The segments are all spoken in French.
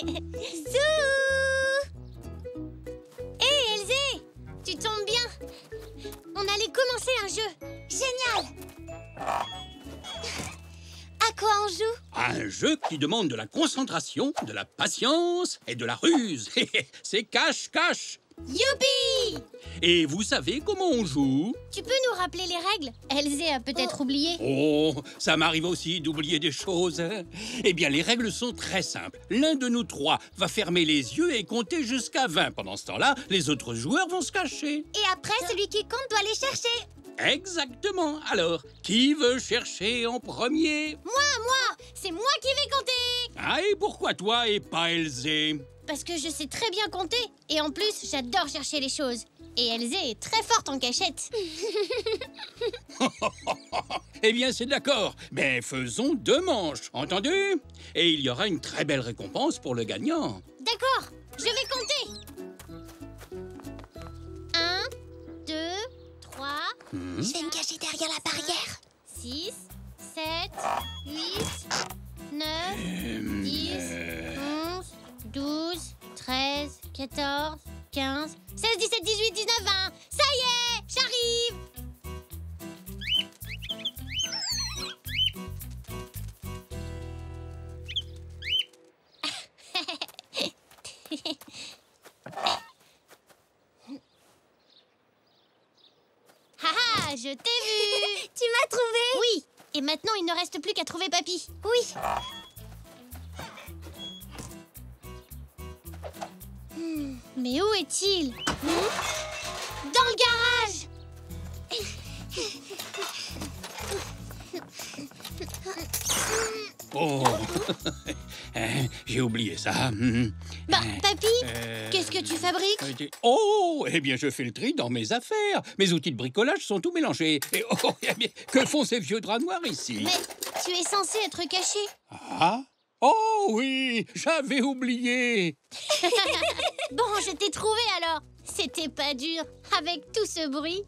Hé, Elzé, tu tombes bien. On allait commencer un jeu. Génial. À quoi on joue? Un jeu qui demande de la concentration, de la patience et de la ruse. C'est cache-cache. Youpi! Et vous savez comment on joue? Tu peux nous rappeler les règles? Elzé a peut-être oublié. Oh, ça m'arrive aussi d'oublier des choses. Eh bien, les règles sont très simples. L'un de nous trois va fermer les yeux et compter jusqu'à 20. Pendant ce temps-là, les autres joueurs vont se cacher. Et après, celui qui compte doit les chercher. Exactement. Alors, qui veut chercher en premier? Moi! C'est moi qui vais compter! Ah, et pourquoi toi et pas Elzé? Parce que je sais très bien compter. Et en plus, j'adore chercher les choses. Et Elzé est très forte en cachette. Eh bien, c'est d'accord. Mais faisons 2 manches, entendu? Et il y aura une très belle récompense pour le gagnant. D'accord, je vais compter. 1, 2, 3... Je vais me cacher derrière la barrière. 6, 7, 8, 9, 10, 11, 12, 13, 14, 15, 16, 17, 18, 19, 20. Ça y est, j'arrive. Haha, je t'ai vu. Tu m'as trouvé? Oui, et maintenant il ne reste plus qu'à trouver Papy. Oui. Mais où est-il? Dans le garage. Oh, j'ai oublié ça. Bah, Papy, qu'est-ce que tu fabriques? Oh, eh bien, je fais le tri dans mes affaires. Mes outils de bricolage sont tout mélangés. Et oh, eh bien, que font ces vieux draps noirs ici? Mais tu es censé être caché. Ah? Oh oui, j'avais oublié. Bon, je t'ai trouvé alors. C'était pas dur, avec tout ce bruit.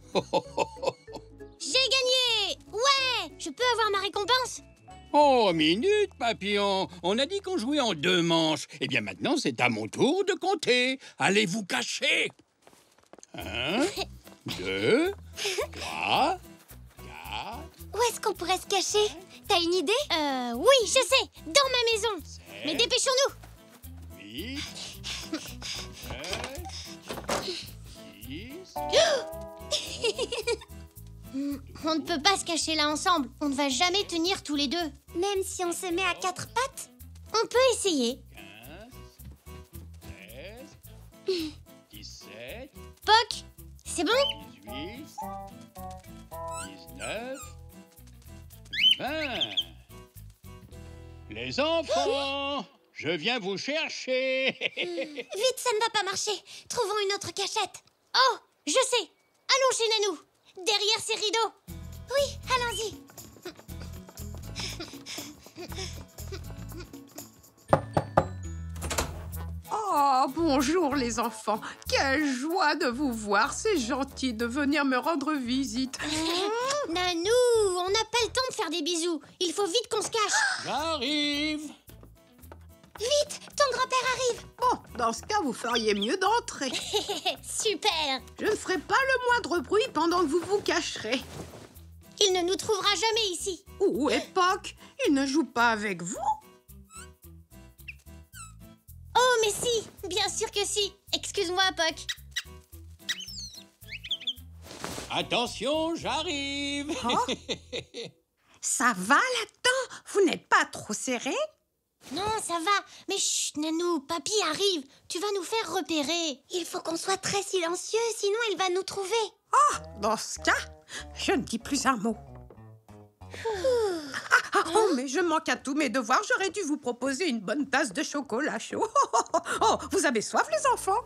J'ai gagné! Ouais! Je peux avoir ma récompense? Oh, minute, papillon. On a dit qu'on jouait en 2 manches. Eh bien, maintenant, c'est à mon tour de compter. Allez vous cacher. 1, 2, 3, 4... Où est-ce qu'on pourrait se cacher? T'as une idée? Oui, je sais, dans ma maison. Mais dépêchons-nous. 8, 9, 10... On ne peut pas se cacher là ensemble. On ne va jamais tenir tous les deux. Même si on se met à 4 pattes? On peut essayer. 15, 16, 17, Poc, c'est bon? 18, 19, 20. Les enfants, je viens vous chercher. Vite, ça ne va pas marcher. Trouvons une autre cachette. Oh, je sais. Allons chez Nanou. Derrière ces rideaux. Oui, allons-y. Oh, bonjour les enfants. Quelle joie de vous voir. C'est gentil de venir me rendre visite. Nanou, on n'a pas le temps de faire des bisous. Il faut vite qu'on se cache. J'arrive. Vite, ton grand-père arrive. Bon, dans ce cas, vous feriez mieux d'entrer. Super. Je ne ferai pas le moindre bruit pendant que vous vous cacherez. Il ne nous trouvera jamais ici. Où est Poc? Il ne joue pas avec vous? Oh, mais si. Bien sûr que si. Excuse-moi, Poc. Attention, j'arrive. Oh. Ça va là-dedans? Vous n'êtes pas trop serré? Non, ça va. Mais chut, Nanou, Papy arrive. Tu vas nous faire repérer. Il faut qu'on soit très silencieux, sinon il va nous trouver. Oh, dans ce cas, je ne dis plus un mot. Oh, mais je manque à tous mes devoirs. J'aurais dû vous proposer une bonne tasse de chocolat chaud. Oh, vous avez soif, les enfants?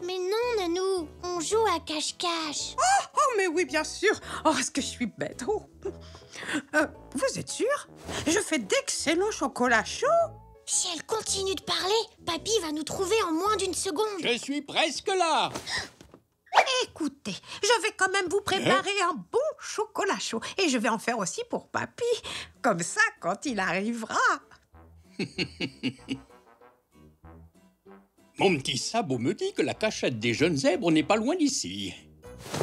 Mais non, Nanou. On joue à cache-cache. Oh, mais oui, bien sûr. Oh, est-ce que je suis bête? Oh. Vous êtes sûr? Je fais d'excellents chocolats chauds. Si elle continue de parler, Papy va nous trouver en moins d'1 seconde. Je suis presque là. Écoutez, je vais quand même vous préparer un bon chocolat chaud. Et je vais en faire aussi pour Papy. Comme ça, quand il arrivera. Mon petit sabot me dit que la cachette des jeunes zèbres n'est pas loin d'ici.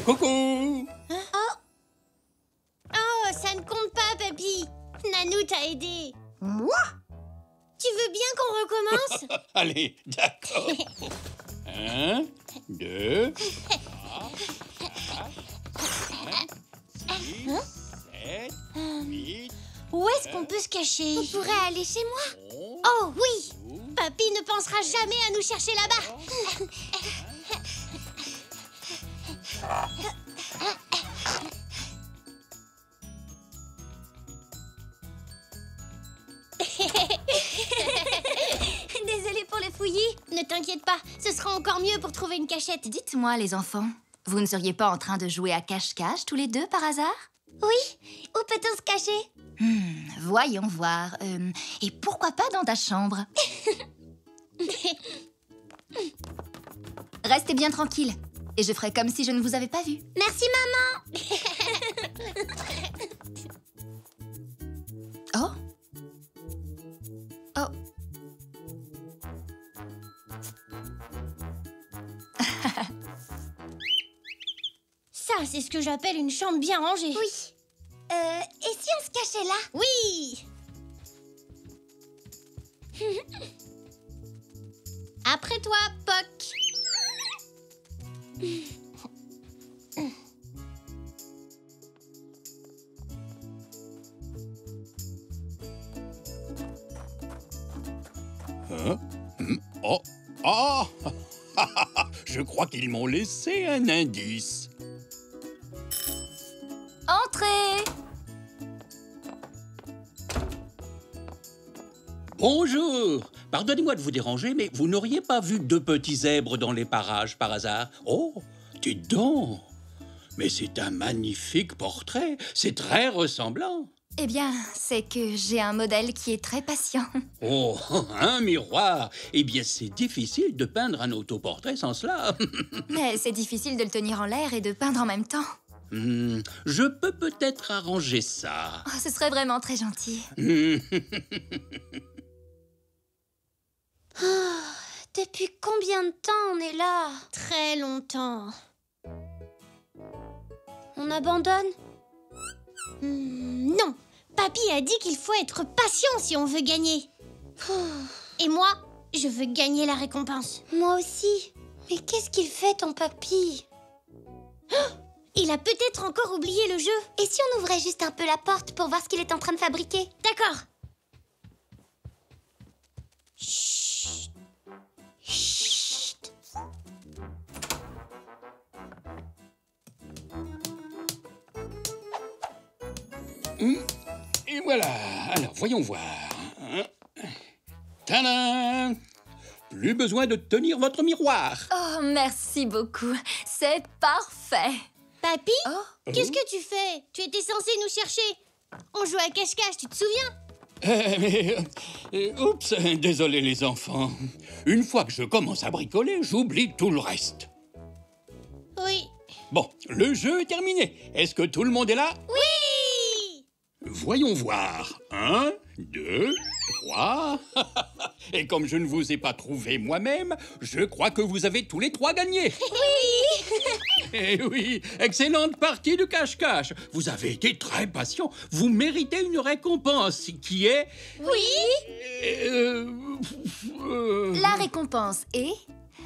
Coucou! Oh, ça ne compte pas, papy. Nanou t'a aidé. Moi? Tu veux bien qu'on recommence? Allez, d'accord. 1, 2, 3, 4, 5, 6, 7, 8... Où est-ce qu'on peut se cacher? On pourrait aller chez moi. Oh oui! Papy ne pensera jamais à nous chercher là-bas. Désolée pour le fouillis. Ne t'inquiète pas, ce sera encore mieux pour trouver une cachette. Dites-moi, les enfants, vous ne seriez pas en train de jouer à cache-cache tous les deux par hasard? Oui, où peut-on se cacher? Voyons voir. Et pourquoi pas dans ta chambre? Restez bien tranquille. Et je ferai comme si je ne vous avais pas vu. Merci, maman. Oh? Oh. Ça, c'est ce que j'appelle une chambre bien rangée. Oui. Et si on se cachait là? Oui! Après toi, Poc. Hein? Oh! Oh! Je crois qu'ils m'ont laissé un indice. Entrez! Bonjour! Pardonnez-moi de vous déranger, mais vous n'auriez pas vu deux petits zèbres dans les parages par hasard? Oh, dites donc! Mais c'est un magnifique portrait, c'est très ressemblant. Eh bien, c'est que j'ai un modèle qui est très patient. Oh, un miroir! Eh bien, c'est difficile de peindre un autoportrait sans cela. Mais c'est difficile de le tenir en l'air et de peindre en même temps. Je peux peut-être arranger ça. Oh, ce serait vraiment très gentil. Depuis combien de temps on est là? Très longtemps. On abandonne? Non, Papy a dit qu'il faut être patient si on veut gagner. Et moi, je veux gagner la récompense. Moi aussi. Mais qu'est-ce qu'il fait, ton papy? Il a peut-être encore oublié le jeu. Et si on ouvrait juste un peu la porte pour voir ce qu'il est en train de fabriquer? D'accord. Chut. Chut. Et voilà. Alors, voyons voir. Tadam! Plus besoin de tenir votre miroir. Oh, merci beaucoup. C'est parfait. Papy, Oh. qu'est-ce que tu fais? Tu étais censé nous chercher. On jouait à cache-cache, tu te souviens? Oups, désolé les enfants. Une fois que je commence à bricoler, j'oublie tout le reste. Oui. Bon, le jeu est terminé. Est-ce que tout le monde est là? Oui! Voyons voir. 1, 2, 3. Et comme je ne vous ai pas trouvé moi-même, je crois que vous avez tous les trois gagné. Oui! Eh oui, excellente partie de cache-cache. Vous avez été très patient. Vous méritez une récompense qui est... Oui! La récompense est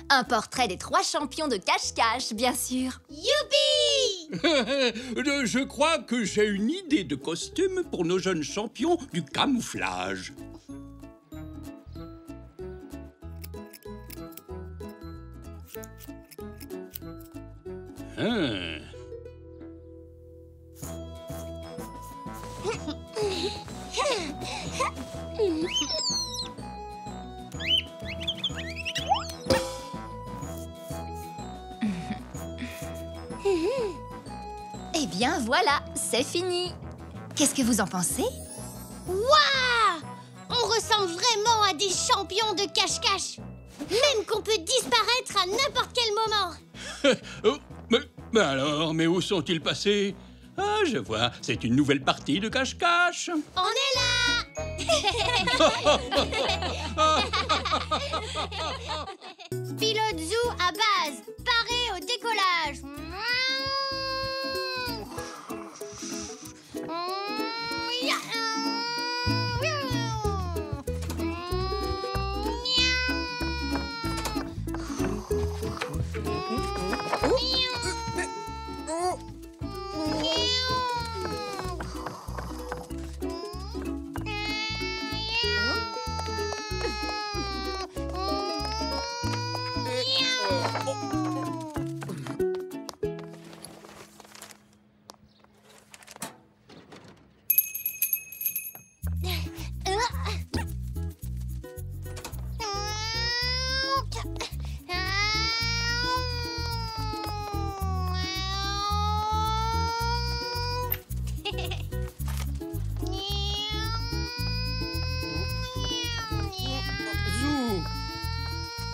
un portrait des 3 champions de cache-cache, bien sûr. Youpi! Je crois que j'ai une idée de costume pour nos jeunes champions du camouflage. Eh bien, voilà, c'est fini. Qu'est-ce que vous en pensez? Waouh! On ressemble vraiment à des champions de cache-cache. Même qu'on peut disparaître à n'importe quel moment. Oh, mais alors, mais où sont-ils passés? Ah, je vois, c'est une nouvelle partie de cache-cache. On est là!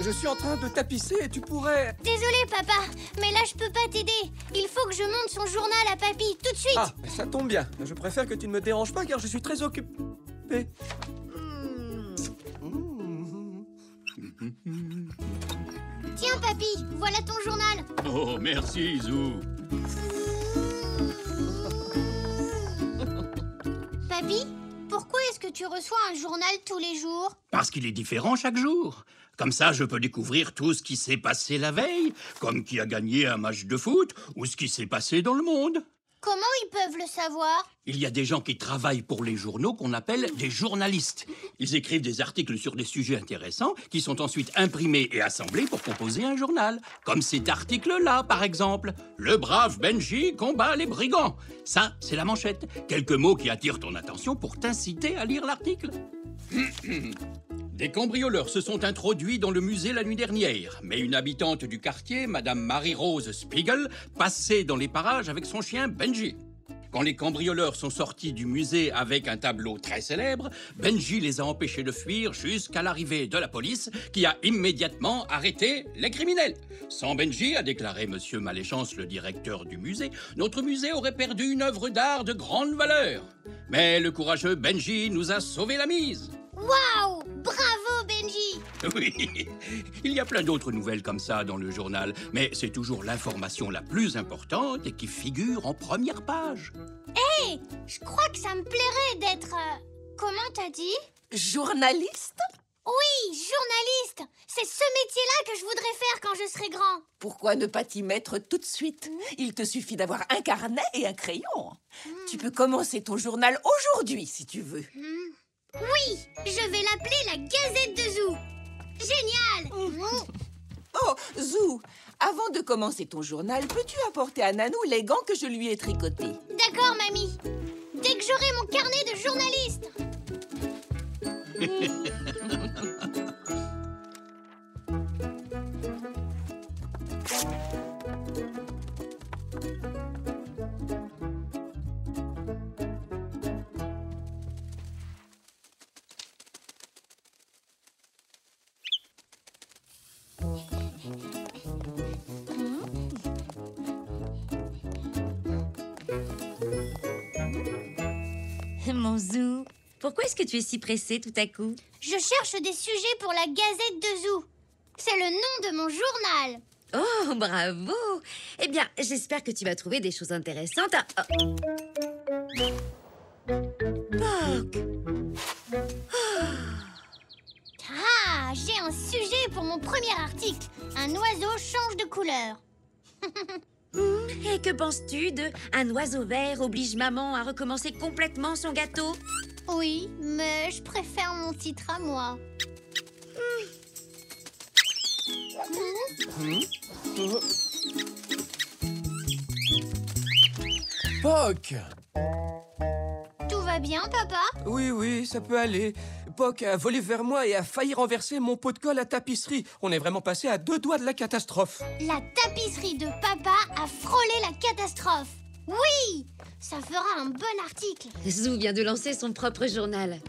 Je suis en train de tapisser et tu pourrais... Désolée, papa, mais là, je peux pas t'aider. Il faut que je monte son journal à papy, tout de suite. Ah, ça tombe bien. Je préfère que tu ne me déranges pas car je suis très occupé. Tiens, papy, voilà ton journal. Oh, merci, Zou. Papy, pourquoi est-ce que tu reçois un journal tous les jours? Parce qu'il est différent chaque jour. Comme ça, je peux découvrir tout ce qui s'est passé la veille, comme qui a gagné un match de foot, ou ce qui s'est passé dans le monde. Comment ils peuvent le savoir? Il y a des gens qui travaillent pour les journaux qu'on appelle des journalistes. Ils écrivent des articles sur des sujets intéressants qui sont ensuite imprimés et assemblés pour composer un journal. Comme cet article-là, par exemple. Le brave Benji combat les brigands. Ça, c'est la manchette. Quelques mots qui attirent ton attention pour t'inciter à lire l'article. Des cambrioleurs se sont introduits dans le musée la nuit dernière, mais une habitante du quartier, Madame Marie-Rose Spiegel, passait dans les parages avec son chien Benji. Quand les cambrioleurs sont sortis du musée avec un tableau très célèbre, Benji les a empêchés de fuir jusqu'à l'arrivée de la police qui a immédiatement arrêté les criminels. Sans Benji, a déclaré Monsieur Maléchance, le directeur du musée, notre musée aurait perdu une œuvre d'art de grande valeur. Mais le courageux Benji nous a sauvé la mise. Waouh! Bravo, Benji! Oui, il y a plein d'autres nouvelles comme ça dans le journal, mais c'est toujours l'information la plus importante et qui figure en première page. Hé! Je crois que ça me plairait d'être... comment t'as dit? Journaliste? Oui, journaliste! C'est ce métier-là que je voudrais faire quand je serai grand. Pourquoi ne pas t'y mettre tout de suite? Il te suffit d'avoir un carnet et un crayon. Tu peux commencer ton journal aujourd'hui, si tu veux. Oui, je vais l'appeler la Gazette de Zou. Génial! Oh, Zou, avant de commencer ton journal, peux-tu apporter à Nanou les gants que je lui ai tricotés? D'accord, mamie. Dès que j'aurai mon carnet de journaliste. Mon Zou, pourquoi est-ce que tu es si pressé tout à coup? Je cherche des sujets pour la Gazette de Zou. C'est le nom de mon journal. Oh, bravo! Eh bien, j'espère que tu vas trouver des choses intéressantes à... Oh. Poc! Ah, j'ai un sujet pour mon premier article. Un oiseau change de couleur. Et que penses-tu de un oiseau vert oblige maman à recommencer complètement son gâteau? Oui, mais je préfère mon titre à moi. Poc! Tout va bien, papa? Oui, ça peut aller. Poc a volé vers moi et a failli renverser mon pot de colle à tapisserie. On est vraiment passé à 2 doigts de la catastrophe. La tapisserie de papa a frôlé la catastrophe. Oui! Ça fera un bon article. Zou vient de lancer son propre journal.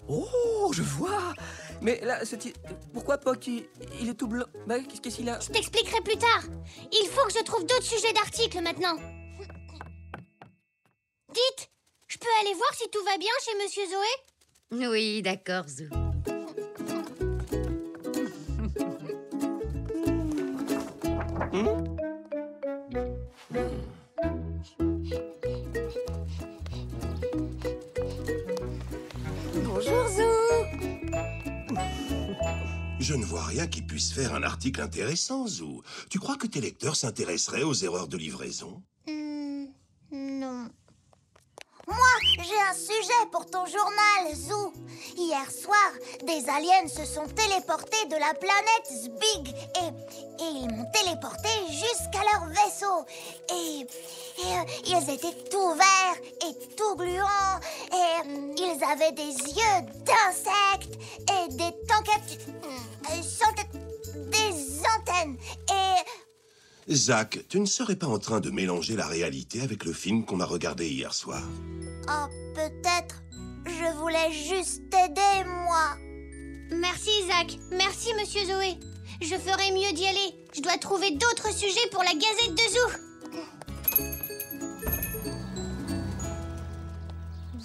Oh, je vois. Mais là, pourquoi Poc, il est tout blanc? Bah, qu'est-ce qu'il a? Je t'expliquerai plus tard. Il faut que je trouve d'autres sujets d'articles maintenant. Dites, je peux aller voir si tout va bien chez Monsieur Zoé? Oui, d'accord, Zou. Bonjour, Zou. Je ne vois rien qui puisse faire un article intéressant, Zou. Tu crois que tes lecteurs s'intéresseraient aux erreurs de livraison? Non. Moi, j'ai un sujet pour ton journal, Zou. Hier soir, des aliens se sont téléportés de la planète Zbig et ils m'ont téléporté jusqu'à leur vaisseau. Et ils étaient tout verts et tout gluants et ils avaient des yeux d'insectes et des des antennes et... Zach, tu ne serais pas en train de mélanger la réalité avec le film qu'on a regardé hier soir? Oh, peut-être. Je voulais juste t'aider, moi. Merci, Isaac. Merci, Monsieur Zoé. Je ferai mieux d'y aller. Je dois trouver d'autres sujets pour la Gazette de Zoo.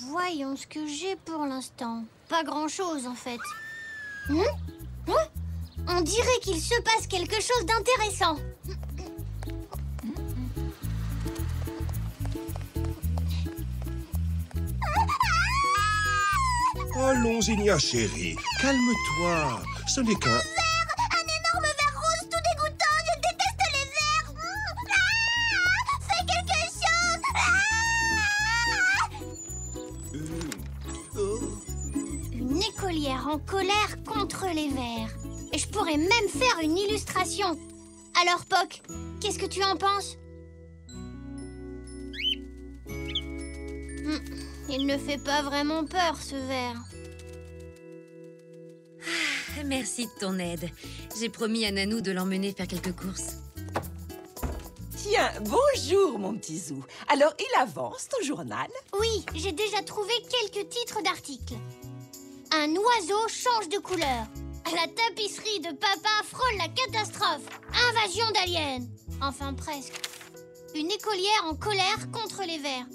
Voyons ce que j'ai pour l'instant. Pas grand-chose, en fait. On dirait qu'il se passe quelque chose d'intéressant. Allons, Zinnia chérie, calme-toi. Ce n'est qu'un... Un énorme ver rose tout dégoûtant. Je déteste les vers. Fais quelque chose. Une écolière en colère contre les vers. Et je pourrais même faire une illustration. Alors, Poc, qu'est-ce que tu en penses? Il ne fait pas vraiment peur, ce ver. Merci de ton aide. J'ai promis à Nanou de l'emmener faire quelques courses. Tiens, bonjour, mon petit Zou. Alors, il avance, ton journal? Oui, j'ai déjà trouvé quelques titres d'articles. Un oiseau change de couleur. La tapisserie de papa frôle la catastrophe. Invasion d'aliens. Enfin, presque. Une écolière en colère contre les vers.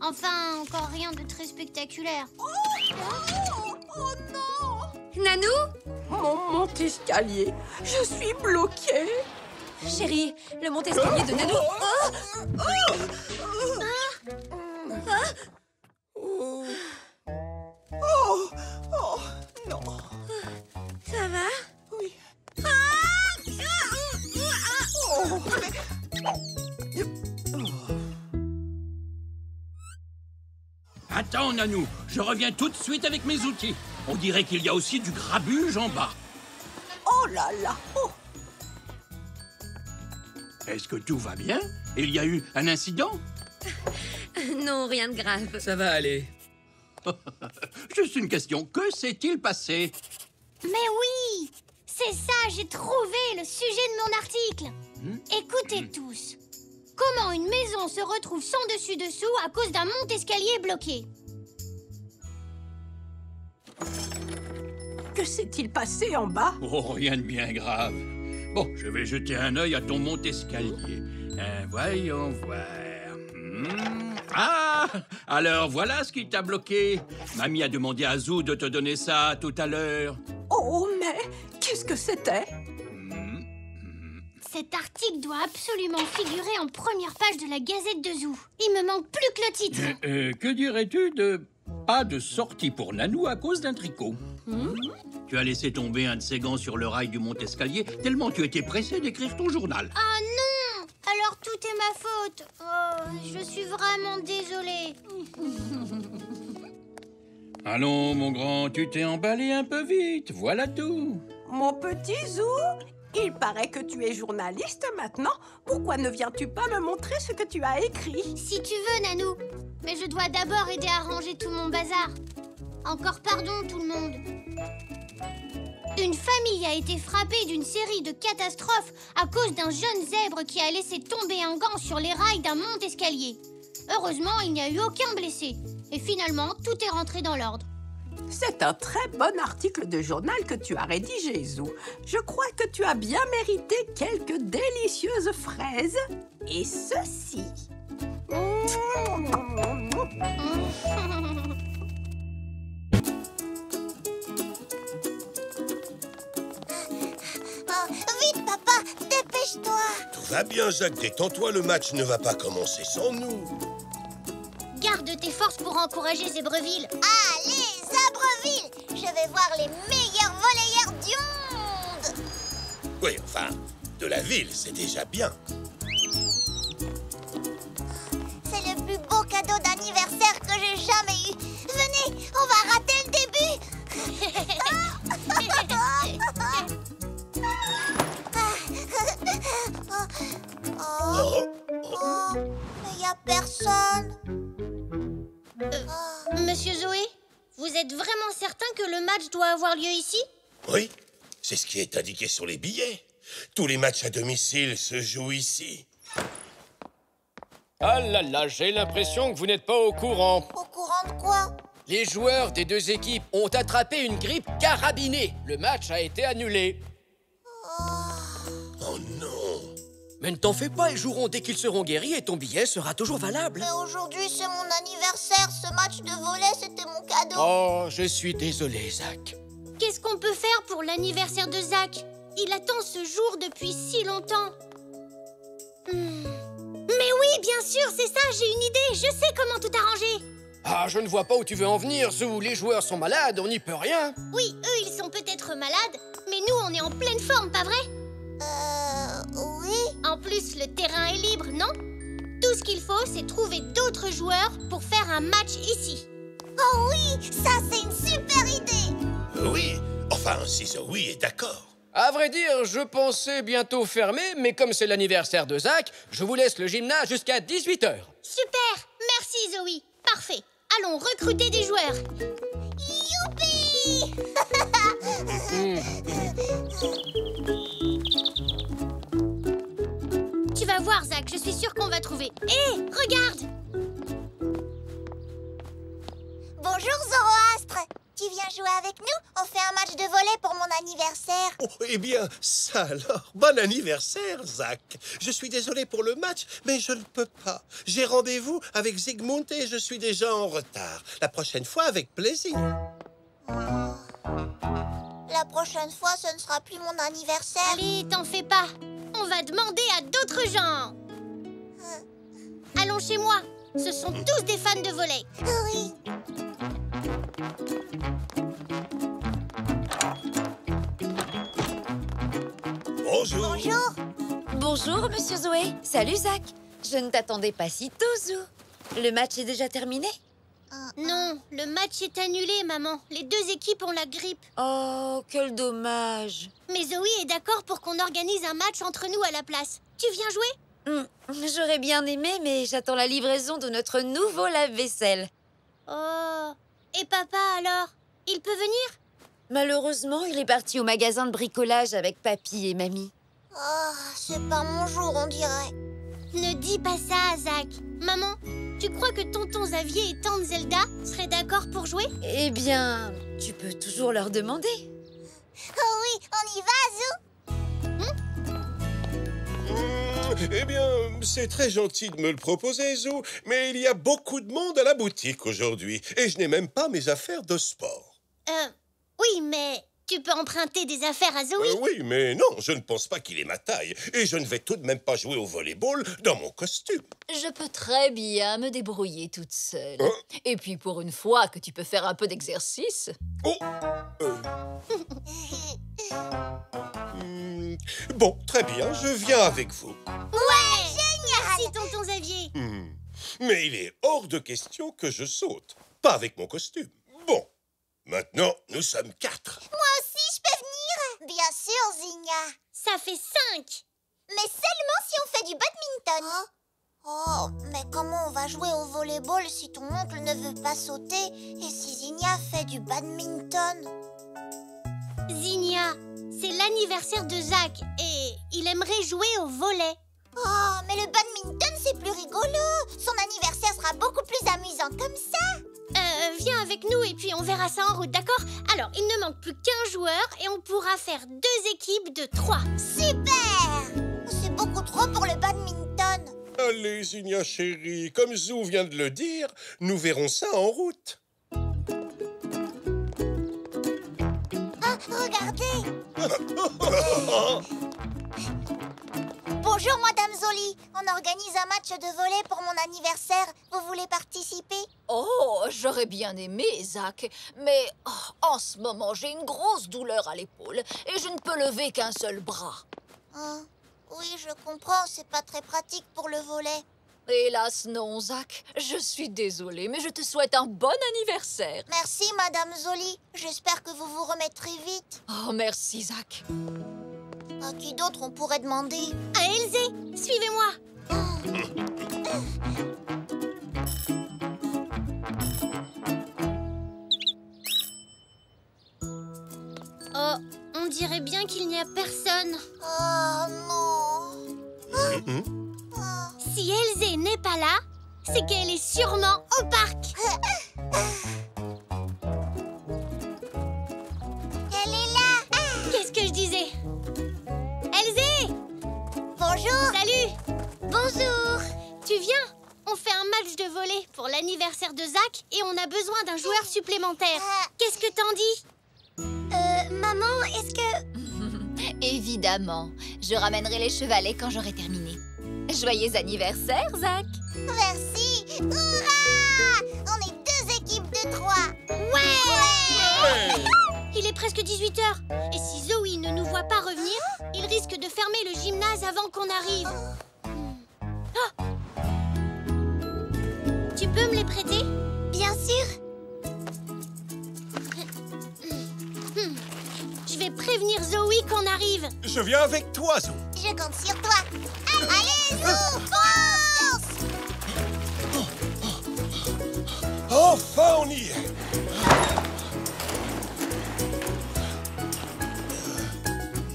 Enfin, encore rien de très spectaculaire. Oh non! Nanou? Mon monte-escalier, je suis bloquée. Chérie, le monte-escalier de Nanou... Non. Ça va? Oui. Attends, Nanou, je reviens tout de suite avec mes outils. On dirait qu'il y a aussi du grabuge en bas. Oh là là! Oh. Est-ce que tout va bien? Il y a eu un incident? Non, rien de grave. Ça va aller. Juste une question, que s'est-il passé? Mais oui! C'est ça, j'ai trouvé le sujet de mon article. Écoutez tous. Comment une maison se retrouve sans dessus-dessous à cause d'un monte-escalier bloqué? Que s'est-il passé en bas? Oh, rien de bien grave. Bon, je vais jeter un œil à ton monte-escalier. Voyons voir. Ah! Alors, voilà ce qui t'a bloqué. Mamie a demandé à Zou de te donner ça tout à l'heure. Oh, mais qu'est-ce que c'était? Cet article doit absolument figurer en première page de la Gazette de Zoo. Il me manque plus que le titre. Que dirais-tu de pas de sortie pour Nanou à cause d'un tricot? Tu as laissé tomber un de ses gants sur le rail du monte-escalier tellement tu étais pressé d'écrire ton journal. Ah non! Alors tout est ma faute. Oh, je suis vraiment désolée. Allons, mon grand, tu t'es emballé un peu vite, voilà tout. Mon petit Zou, il paraît que tu es journaliste maintenant. Pourquoi ne viens-tu pas me montrer ce que tu as écrit? Si tu veux, Nanou. Mais je dois d'abord aider à ranger tout mon bazar. Encore pardon, tout le monde. Une famille a été frappée d'une série de catastrophes à cause d'un jeune zèbre qui a laissé tomber un gant sur les rails d'un monte-escalier. Heureusement, il n'y a eu aucun blessé. Et finalement, tout est rentré dans l'ordre. C'est un très bon article de journal que tu as rédigé, Zou. Je crois que tu as bien mérité quelques délicieuses fraises. Et ceci. Vite, papa, dépêche-toi. Tout va bien, Jacques, détends-toi, le match ne va pas commencer sans nous. Garde tes forces pour encourager Zébreville. Allez, Zébreville, je vais voir les meilleurs volleyeurs du monde. Oui, enfin, de la ville, c'est déjà bien. C'est le plus beau cadeau d'anniversaire que j'ai jamais eu. Venez, on va rater le début. Il n'y a personne. Monsieur Zoé, vous êtes vraiment certain que le match doit avoir lieu ici? Oui, c'est ce qui est indiqué sur les billets. Tous les matchs à domicile se jouent ici. Ah là là, j'ai l'impression que vous n'êtes pas au courant. Au courant de quoi? Les joueurs des deux équipes ont attrapé une grippe carabinée. Le match a été annulé. Oh non! Mais ne t'en fais pas, ils joueront dès qu'ils seront guéris et ton billet sera toujours valable. Mais aujourd'hui, c'est mon anniversaire. Ce match de volley, c'était mon cadeau. Oh, je suis désolé, Zach. Qu'est-ce qu'on peut faire pour l'anniversaire de Zach? Il attend ce jour depuis si longtemps. Mais oui, bien sûr, c'est ça, j'ai une idée. Je sais comment tout arranger. Ah, je ne vois pas où tu veux en venir, Zou. Les joueurs sont malades, on n'y peut rien. Oui, eux, ils sont peut-être malades, mais nous, on est en pleine forme, pas vrai? Oui. En plus, le terrain est libre, non? Tout ce qu'il faut, c'est trouver d'autres joueurs pour faire un match ici. Oh oui, ça, c'est une super idée. Oui, enfin, si Zoé est d'accord. À vrai dire, je pensais bientôt fermer, mais comme c'est l'anniversaire de Zach, je vous laisse le gymnase jusqu'à 18h. Super, merci Zoé. Parfait, allons recruter des joueurs. Youpi! Tu vas voir, Zach, je suis sûre qu'on va trouver. Hé, regarde! Bonjour, Zoroastre. Tu viens jouer avec nous? On fait un match de volley pour mon anniversaire. Oh, eh bien, ça alors. Bon anniversaire, Zach. Je suis désolé pour le match, mais je ne peux pas. J'ai rendez-vous avec Zygmunt et je suis déjà en retard. La prochaine fois, avec plaisir. La prochaine fois, ce ne sera plus mon anniversaire. Allez, t'en fais pas. On va demander à d'autres gens. Allons chez moi. Ce sont tous des fans de volley. Oui. Bonjour. Bonjour. Bonjour, monsieur Zoé. Salut, Zach. Je ne t'attendais pas si tôt, Zou. Le match est déjà terminé? Non, le match est annulé, maman. Les deux équipes ont la grippe. Oh, quel dommage. Mais Zoé est d'accord pour qu'on organise un match entre nous à la place. Tu viens jouer? J'aurais bien aimé, mais j'attends la livraison de notre nouveau lave-vaisselle. Oh, et papa alors? Il peut venir? Malheureusement, il est parti au magasin de bricolage avec papy et mamie. Oh, c'est pas mon jour, on dirait. Ne dis pas ça, Zach. Maman, tu crois que tonton Xavier et tante Zelda seraient d'accord pour jouer? Eh bien, tu peux toujours leur demander. Oh oui, on y va, Zou? Eh bien, c'est très gentil de me le proposer, Zou, mais il y a beaucoup de monde à la boutique aujourd'hui et je n'ai même pas mes affaires de sport. Oui, mais tu peux emprunter des affaires à Zoé. Oui, mais non, je ne pense pas qu'il ait ma taille et je ne vais tout de même pas jouer au volleyball dans mon costume. Je peux très bien me débrouiller toute seule. Et puis pour une fois que tu peux faire un peu d'exercice. Oh Bon, très bien, je viens avec vous. Ouais, génial! Merci, tonton Xavier. Mais il est hors de question que je saute. Pas avec mon costume. Bon, maintenant, nous sommes 4. Moi aussi, je peux venir? Bien sûr, Zinnia. Ça fait 5. Mais seulement si on fait du badminton. Oh, mais comment on va jouer au volleyball si ton oncle ne veut pas sauter et si Zinnia fait du badminton? Zinnia, c'est l'anniversaire de Zach et il aimerait jouer au volley. Oh, mais le badminton, c'est plus rigolo. Son anniversaire sera beaucoup plus amusant comme ça. Viens avec nous et puis on verra ça en route, d'accord? Alors, il ne manque plus qu'un joueur et on pourra faire 2 équipes de 3. Super! C'est beaucoup trop pour le badminton. Allez, Zinnia chérie, comme Zou vient de le dire, nous verrons ça en route. Ah, regardez! Bonjour, Madame Zoli. On organise un match de volley pour mon anniversaire. Vous voulez participer? Oh, j'aurais bien aimé, Zach. Mais en ce moment, j'ai une grosse douleur à l'épaule et je ne peux lever qu'un seul bras. Oui, je comprends. C'est pas très pratique pour le volley. Hélas, non, Zach. Je suis désolée, mais je te souhaite un bon anniversaire. Merci, Madame Zoli. J'espère que vous vous remettrez vite. Oh, merci, Zach. À qui d'autre on pourrait demander? À Elzé, suivez-moi. Oh, on dirait bien qu'il n'y a personne. Oh non. Si Elzé n'est pas là, c'est qu'elle est sûrement au parc. match de volley pour l'anniversaire de Zach et on a besoin d'un joueur supplémentaire. Qu'est-ce que t'en dis? Maman, est-ce que... Évidemment, je ramènerai les chevalets quand j'aurai terminé. Joyeux anniversaire, Zach! Merci! Hurrah! On est 2 équipes de 3! Ouais! Il est presque 18h. Et si Zoe ne nous voit pas revenir, il risque de fermer le gymnase avant qu'on arrive. Ah! Tu peux me les prêter? Bien sûr! Je vais prévenir Zoe qu'on arrive. Je viens avec toi, Zou. Je compte sur toi! Allez, Zou, fonce! Enfin, on y est.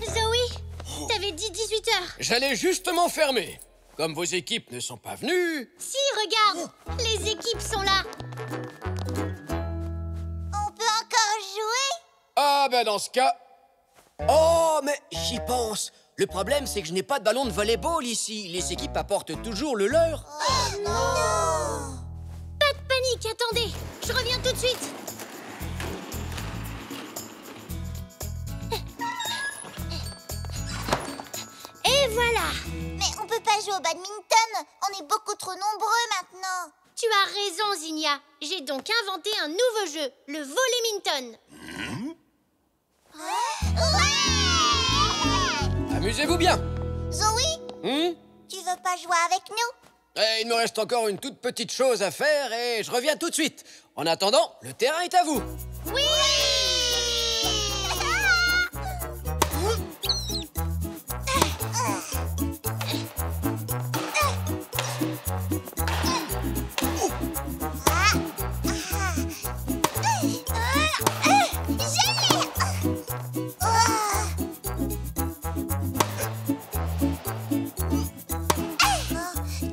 Zoe, t'avais dit 18h. J'allais justement fermer. Comme vos équipes ne sont pas venues... Si, regarde, les équipes sont là. On peut encore jouer? Ah ben dans ce cas... Oh, mais j'y pense. Le problème, c'est que je n'ai pas de ballon de volley-ball ici. Les équipes apportent toujours le leur. Oh non! Pas de panique, attendez. Je reviens tout de suite. Et voilà. Mais on peut pas jouer au badminton. On est beaucoup trop nombreux maintenant. Tu as raison, Zinnia. J'ai donc inventé un nouveau jeu, le volleyminton. Ouais! Amusez-vous bien. Zoe, tu veux pas jouer avec nous? Et il me reste encore une toute petite chose à faire et je reviens tout de suite. En attendant, le terrain est à vous. Oui!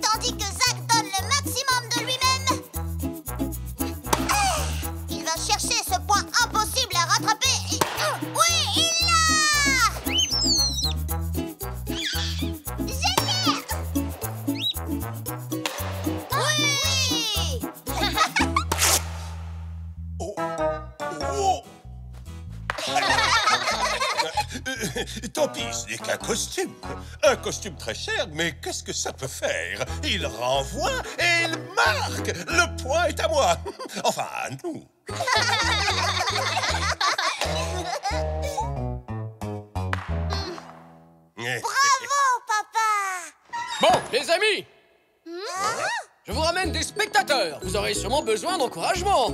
Tandis que Zach donne le maximum de lui-même. Il va chercher ce point impossible à rattraper. Oui, il l'a! Génial! Oui! Oh. Tant pis, ce n'est qu'un costume. Un costume très cher, mais qu'est-ce que ça peut faire? Il renvoie et il marque. Le point est à moi. Enfin, à nous. Bravo, papa! Bon, les amis, je vous ramène des spectateurs. Vous aurez sûrement besoin d'encouragement.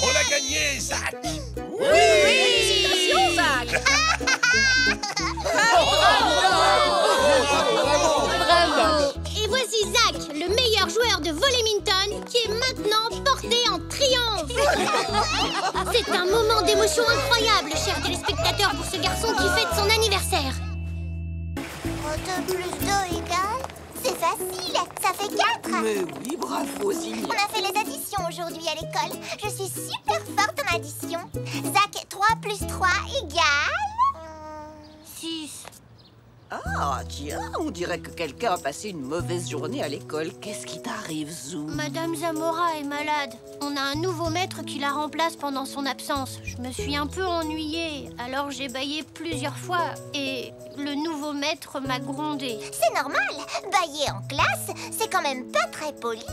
On a gagné, Zach. Félicitations, Zach! Et voici Zach, le meilleur joueur de volleyminton, qui est maintenant porté en triomphe. C'est un moment d'émotion incroyable, chers téléspectateurs, pour ce garçon qui fête son anniversaire. 2 plus 2 égale... C'est facile, ça fait 4. Mais oui, bravo, Zinnia. On a fait les additions aujourd'hui à l'école. Je suis super forte en addition. Zach, 3 plus 3 égale... 6. Ah, tiens, on dirait que quelqu'un a passé une mauvaise journée à l'école. Qu'est-ce qui t'arrive, Zou? Madame Zamora est malade. On a un nouveau maître qui la remplace pendant son absence. Je me suis un peu ennuyée, alors j'ai bâillé plusieurs fois et le nouveau maître m'a grondée. C'est normal. Bailler en classe, c'est quand même pas très poli.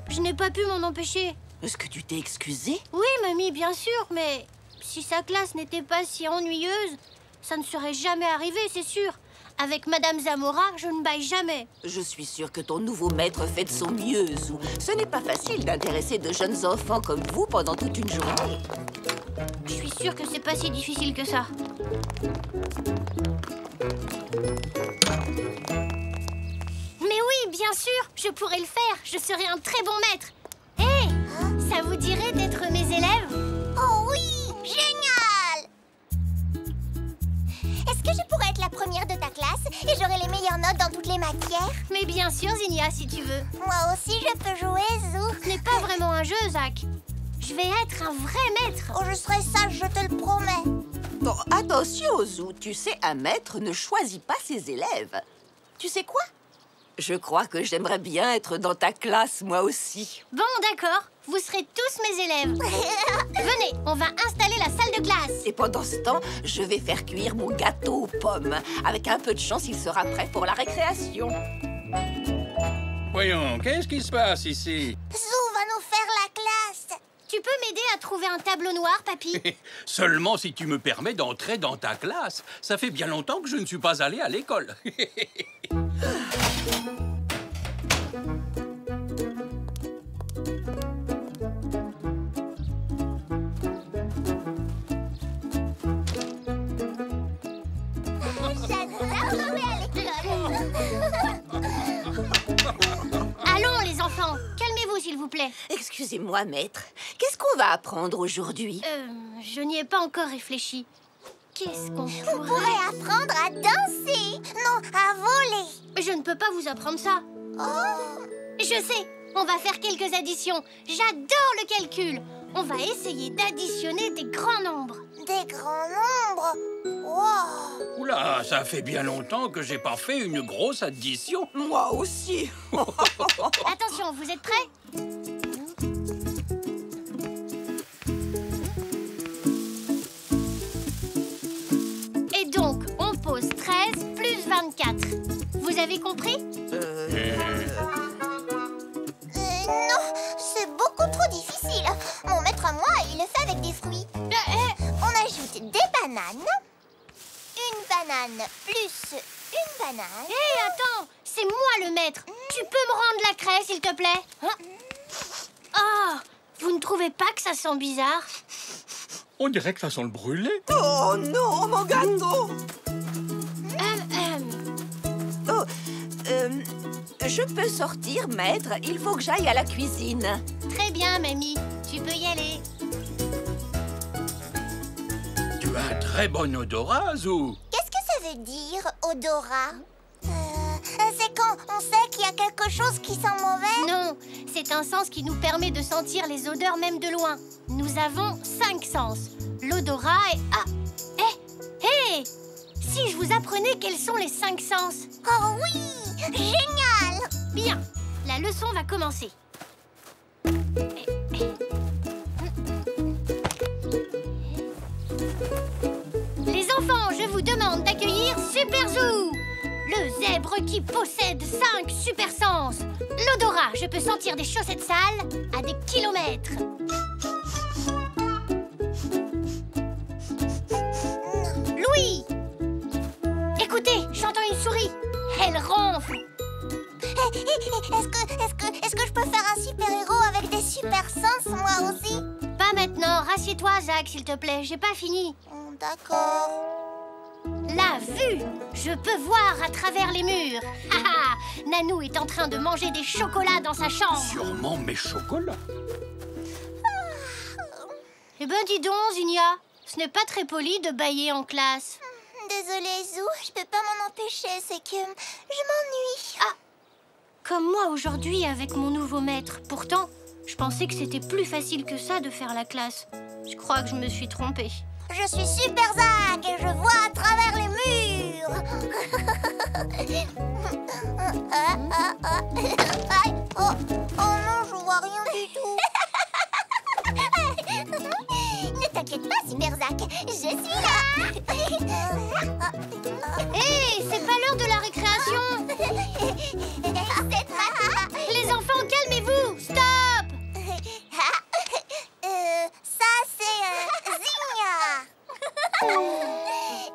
Je n'ai pas pu m'en empêcher. Est-ce que tu t'es excusée? Oui, mamie, bien sûr, mais si sa classe n'était pas si ennuyeuse, ça ne serait jamais arrivé, c'est sûr. Avec Madame Zamora, je ne baille jamais. Je suis sûre que ton nouveau maître fait de son mieux, Zou. Ce n'est pas facile d'intéresser de jeunes enfants comme vous pendant toute une journée. Je suis sûre que c'est pas si difficile que ça. Mais oui, bien sûr, je pourrais le faire. Je serai un très bon maître. Hé, ça vous dirait d'être mes élèves? Oh oui, génial! Est-ce que je pourrais être la première de ta classe? les matières? Mais bien sûr, Zinnia, si tu veux. Moi aussi, je peux jouer, Zou. Ce n'est pas vraiment un jeu, Zach. Je vais être un vrai maître. Oh, je serai sage, je te le promets. Bon, attention, Zou. Tu sais, un maître ne choisit pas ses élèves. Tu sais quoi? Je crois que j'aimerais bien être dans ta classe, moi aussi. Bon, d'accord. Vous serez tous mes élèves. Venez, on va installer la salle de classe. Et pendant ce temps, je vais faire cuire mon gâteau aux pommes. Avec un peu de chance, il sera prêt pour la récréation. Voyons, qu'est-ce qui se passe ici? Zou va nous faire la classe. Tu peux m'aider à trouver un tableau noir, papy? Seulement si tu me permets d'entrer dans ta classe. Ça fait bien longtemps que je ne suis pas allé à l'école. J'adore jouer à l'école. Allons, les enfants. Calmez-vous, s'il vous plaît. Excusez-moi, maître. Qu'est-ce qu'on va apprendre aujourd'hui? Je n'y ai pas encore réfléchi. Qu'est-ce qu'on On pourrait... pourrait apprendre à danser. Non, à voler. Je ne peux pas vous apprendre ça. Oh. Je sais, on va faire quelques additions. J'adore le calcul. On va essayer d'additionner des grands nombres. Des grands nombres. Wow. Oula, ça fait bien longtemps que j'ai pas fait une grosse addition. Moi aussi. Attention, vous êtes prêts? Et donc, on pose 13 plus 24. Vous avez compris? Non, c'est beaucoup trop difficile. Mon maître à moi, il le fait avec des fruits. On ajoute des bananes. Une banane plus une banane. Hé, attends, c'est moi le maître. Tu peux me rendre la craie, s'il te plaît? Oh, vous ne trouvez pas que ça sent bizarre? On dirait que ça sent le brûlé. Oh non, mon gâteau! Oh, je peux sortir, maître. Il faut que j'aille à la cuisine. Très bien, mamie. Tu peux y aller. Tu as un très bon odorat, Zou. Qu'est-ce que ça veut dire, odorat? C'est quand on sait qu'il y a quelque chose qui sent mauvais? Non, c'est un sens qui nous permet de sentir les odeurs même de loin. Nous avons 5 sens. L'odorat est... Ah! Hé! Si je vous apprenais quels sont les 5 sens? Oh oui! Génial! Bien, la leçon va commencer. Les enfants, je vous demande d'accueillir Super Zou, le zèbre qui possède 5 super sens. L'odorat, je peux sentir des chaussettes sales à des kilomètres. Louis! Écoutez, j'entends une souris. Elle ronfle. Est-ce que je peux faire un super-héros avec des super sens, moi aussi? Pas maintenant. Rassieds-toi, Zach, s'il te plaît. J'ai pas fini. D'accord. La vue! Je peux voir à travers les murs. Haha! Nanou est en train de manger des chocolats dans sa chambre. Sûrement mes chocolats. Eh ben, dis donc, Zinnia. Ce n'est pas très poli de bâiller en classe. Désolée, Zou, je peux pas m'en empêcher, c'est que je m'ennuie. Ah! Comme moi aujourd'hui avec mon nouveau maître. Pourtant, je pensais que c'était plus facile que ça de faire la classe. Je crois que je me suis trompée. Je suis Super Zach et je vois à travers les murs. Oh non, je vois rien du tout. Ne t'inquiète pas, Super Zach, je suis là. Hé, c'est pas l'heure de la récréation. Les enfants, calmez-vous. Stop. Ça, c'est Zinnia.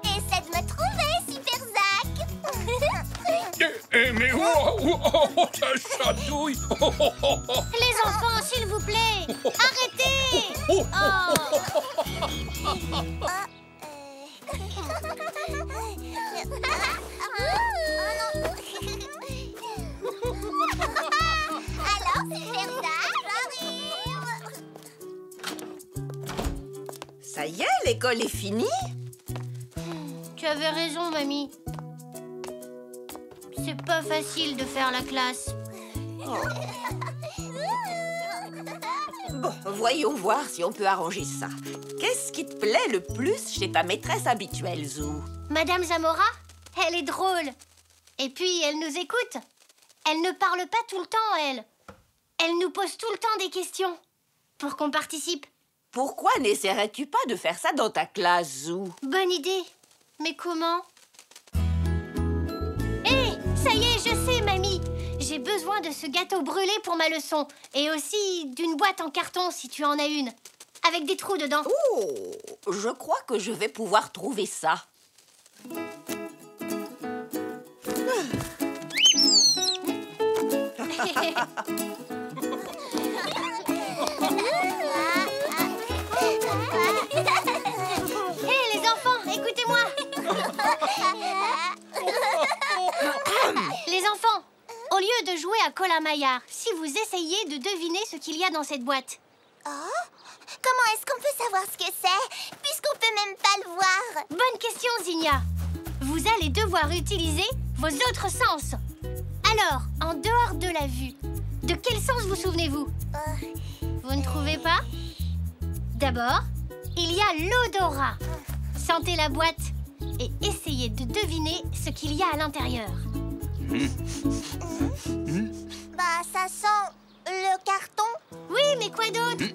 Essaie de me trouver, Super Zach. Mais ça chatouille. Les enfants, s'il vous plaît. Arrêtez. Oh. Alors, Super Zach, j'arrive. Ça y est, l'école est finie. Tu avais raison, mamie. C'est pas facile de faire la classe. Bon, voyons voir si on peut arranger ça. Qu'est-ce qui te plaît le plus chez ta maîtresse habituelle, Zou? Madame Zamora, elle est drôle. Et puis, elle nous écoute. Elle ne parle pas tout le temps, elle. Elle nous pose tout le temps des questions pour qu'on participe. Pourquoi n'essaierais-tu pas de faire ça dans ta classe, Zou? Bonne idée. Mais comment? Hé, ça y est, je sais, mamie. J'ai besoin de ce gâteau brûlé pour ma leçon. Et aussi d'une boîte en carton, si tu en as une. Avec des trous dedans. Oh, je crois que je vais pouvoir trouver ça. Hé, les enfants, écoutez-moi. Les enfants, au lieu de jouer à Colin-Maillard, si vous essayiez de deviner ce qu'il y a dans cette boîte. Oh, comment est-ce qu'on peut savoir ce que c'est, puisqu'on peut même pas le voir? Bonne question, Zinnia. Vous allez devoir utiliser vos autres sens. Alors, en dehors de la vue, de quel sens vous souvenez-vous? Vous ne trouvez pas? D'abord, il y a l'odorat. Sentez la boîte et essayez de deviner ce qu'il y a à l'intérieur. Bah, ça sent le carton. Oui, mais quoi d'autre?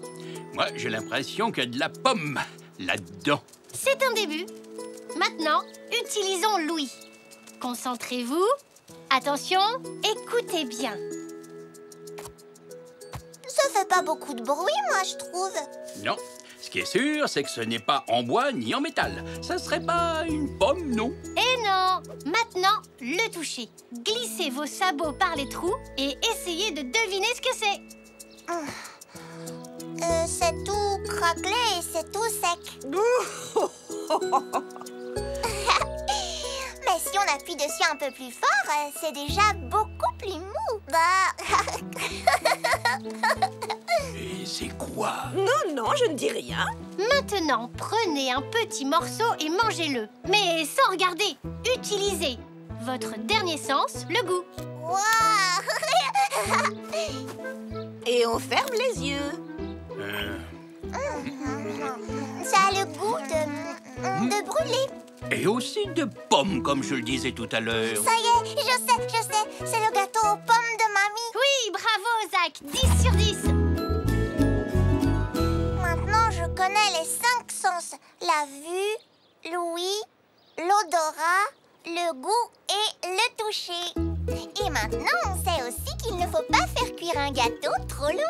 Moi, j'ai l'impression qu'il y a de la pomme là-dedans. C'est un début. Maintenant, utilisons l'ouïe. Concentrez-vous. Attention, écoutez bien. Ça fait pas beaucoup de bruit, moi, je trouve. Non. Ce qui est sûr, c'est que ce n'est pas en bois ni en métal. Ça serait pas une pomme, non? Et non! Maintenant, le toucher. Glissez vos sabots par les trous et essayez de deviner ce que c'est. C'est tout craquelé et c'est tout sec. Mais si on appuie dessus un peu plus fort, c'est déjà beaucoup plus mou. Bah... Et c'est quoi? Non, je ne dis rien. Maintenant, prenez un petit morceau et mangez-le. Mais sans regarder. Utilisez votre dernier sens, le goût. Waouh! Et on ferme les yeux. Ça a le goût de brûler. Et aussi de pommes, comme je le disais tout à l'heure. Ça y est, je sais. C'est le gâteau aux pommes de mamie. Oui, bravo, Zach. 10 sur 10. Maintenant, je connais les 5 sens. La vue, l'ouïe, l'odorat, le goût et le toucher. Et maintenant, on sait aussi qu'il ne faut pas faire cuire un gâteau trop longtemps.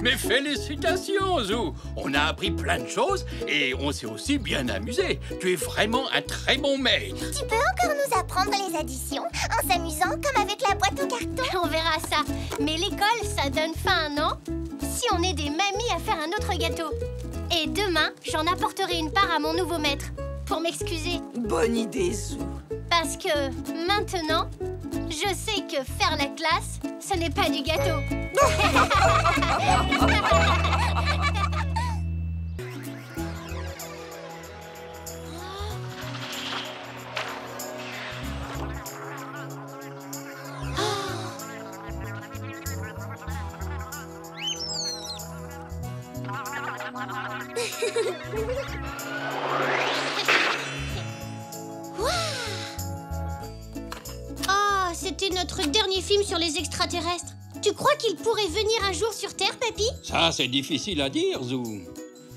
Mais félicitations, Zou. On a appris plein de choses et on s'est aussi bien amusé. Tu es vraiment un très bon maître. Tu peux encore nous apprendre les additions en s'amusant comme avec la boîte en carton. On verra ça. Mais l'école, ça donne faim, non? Si on est des mamies à faire un autre gâteau. Et demain, j'en apporterai une part à mon nouveau maître. Pour m'excuser. Bonne idée, Zou. Parce que maintenant, je sais que faire la classe, ce n'est pas du gâteau. Oh, c'était notre dernier film sur les extraterrestres. Tu crois qu'ils pourraient venir un jour sur Terre, papy? Ça, c'est difficile à dire, Zou.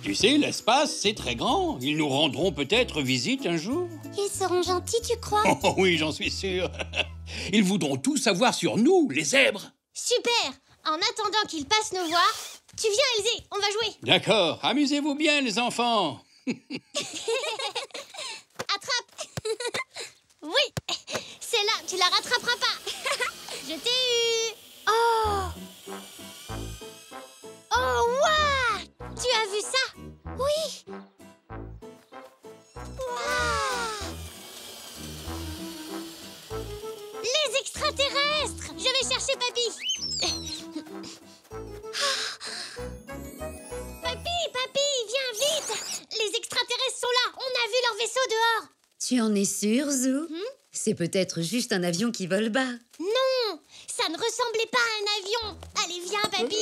Tu sais, l'espace, c'est très grand. Ils nous rendront peut-être visite un jour. Ils seront gentils, tu crois? Oh oui, j'en suis sûr. Ils voudront tout savoir sur nous, les zèbres. Super! En attendant qu'ils passent nous voir, tu viens, Elzé, on va jouer. D'accord, amusez-vous bien, les enfants. Attrape! Oui, c'est là, tu la rattraperas pas. Je t'ai eu. Oh! Oh, waouh! Tu as vu ça? Oui! Waouh! Les extraterrestres! Je vais chercher papy. Papy, viens vite! Les extraterrestres sont là, on a vu leur vaisseau dehors. Tu en es sûre, Zou? C'est peut-être juste un avion qui vole bas. Non, ça ne ressemblait pas à un avion. Allez, viens, papy.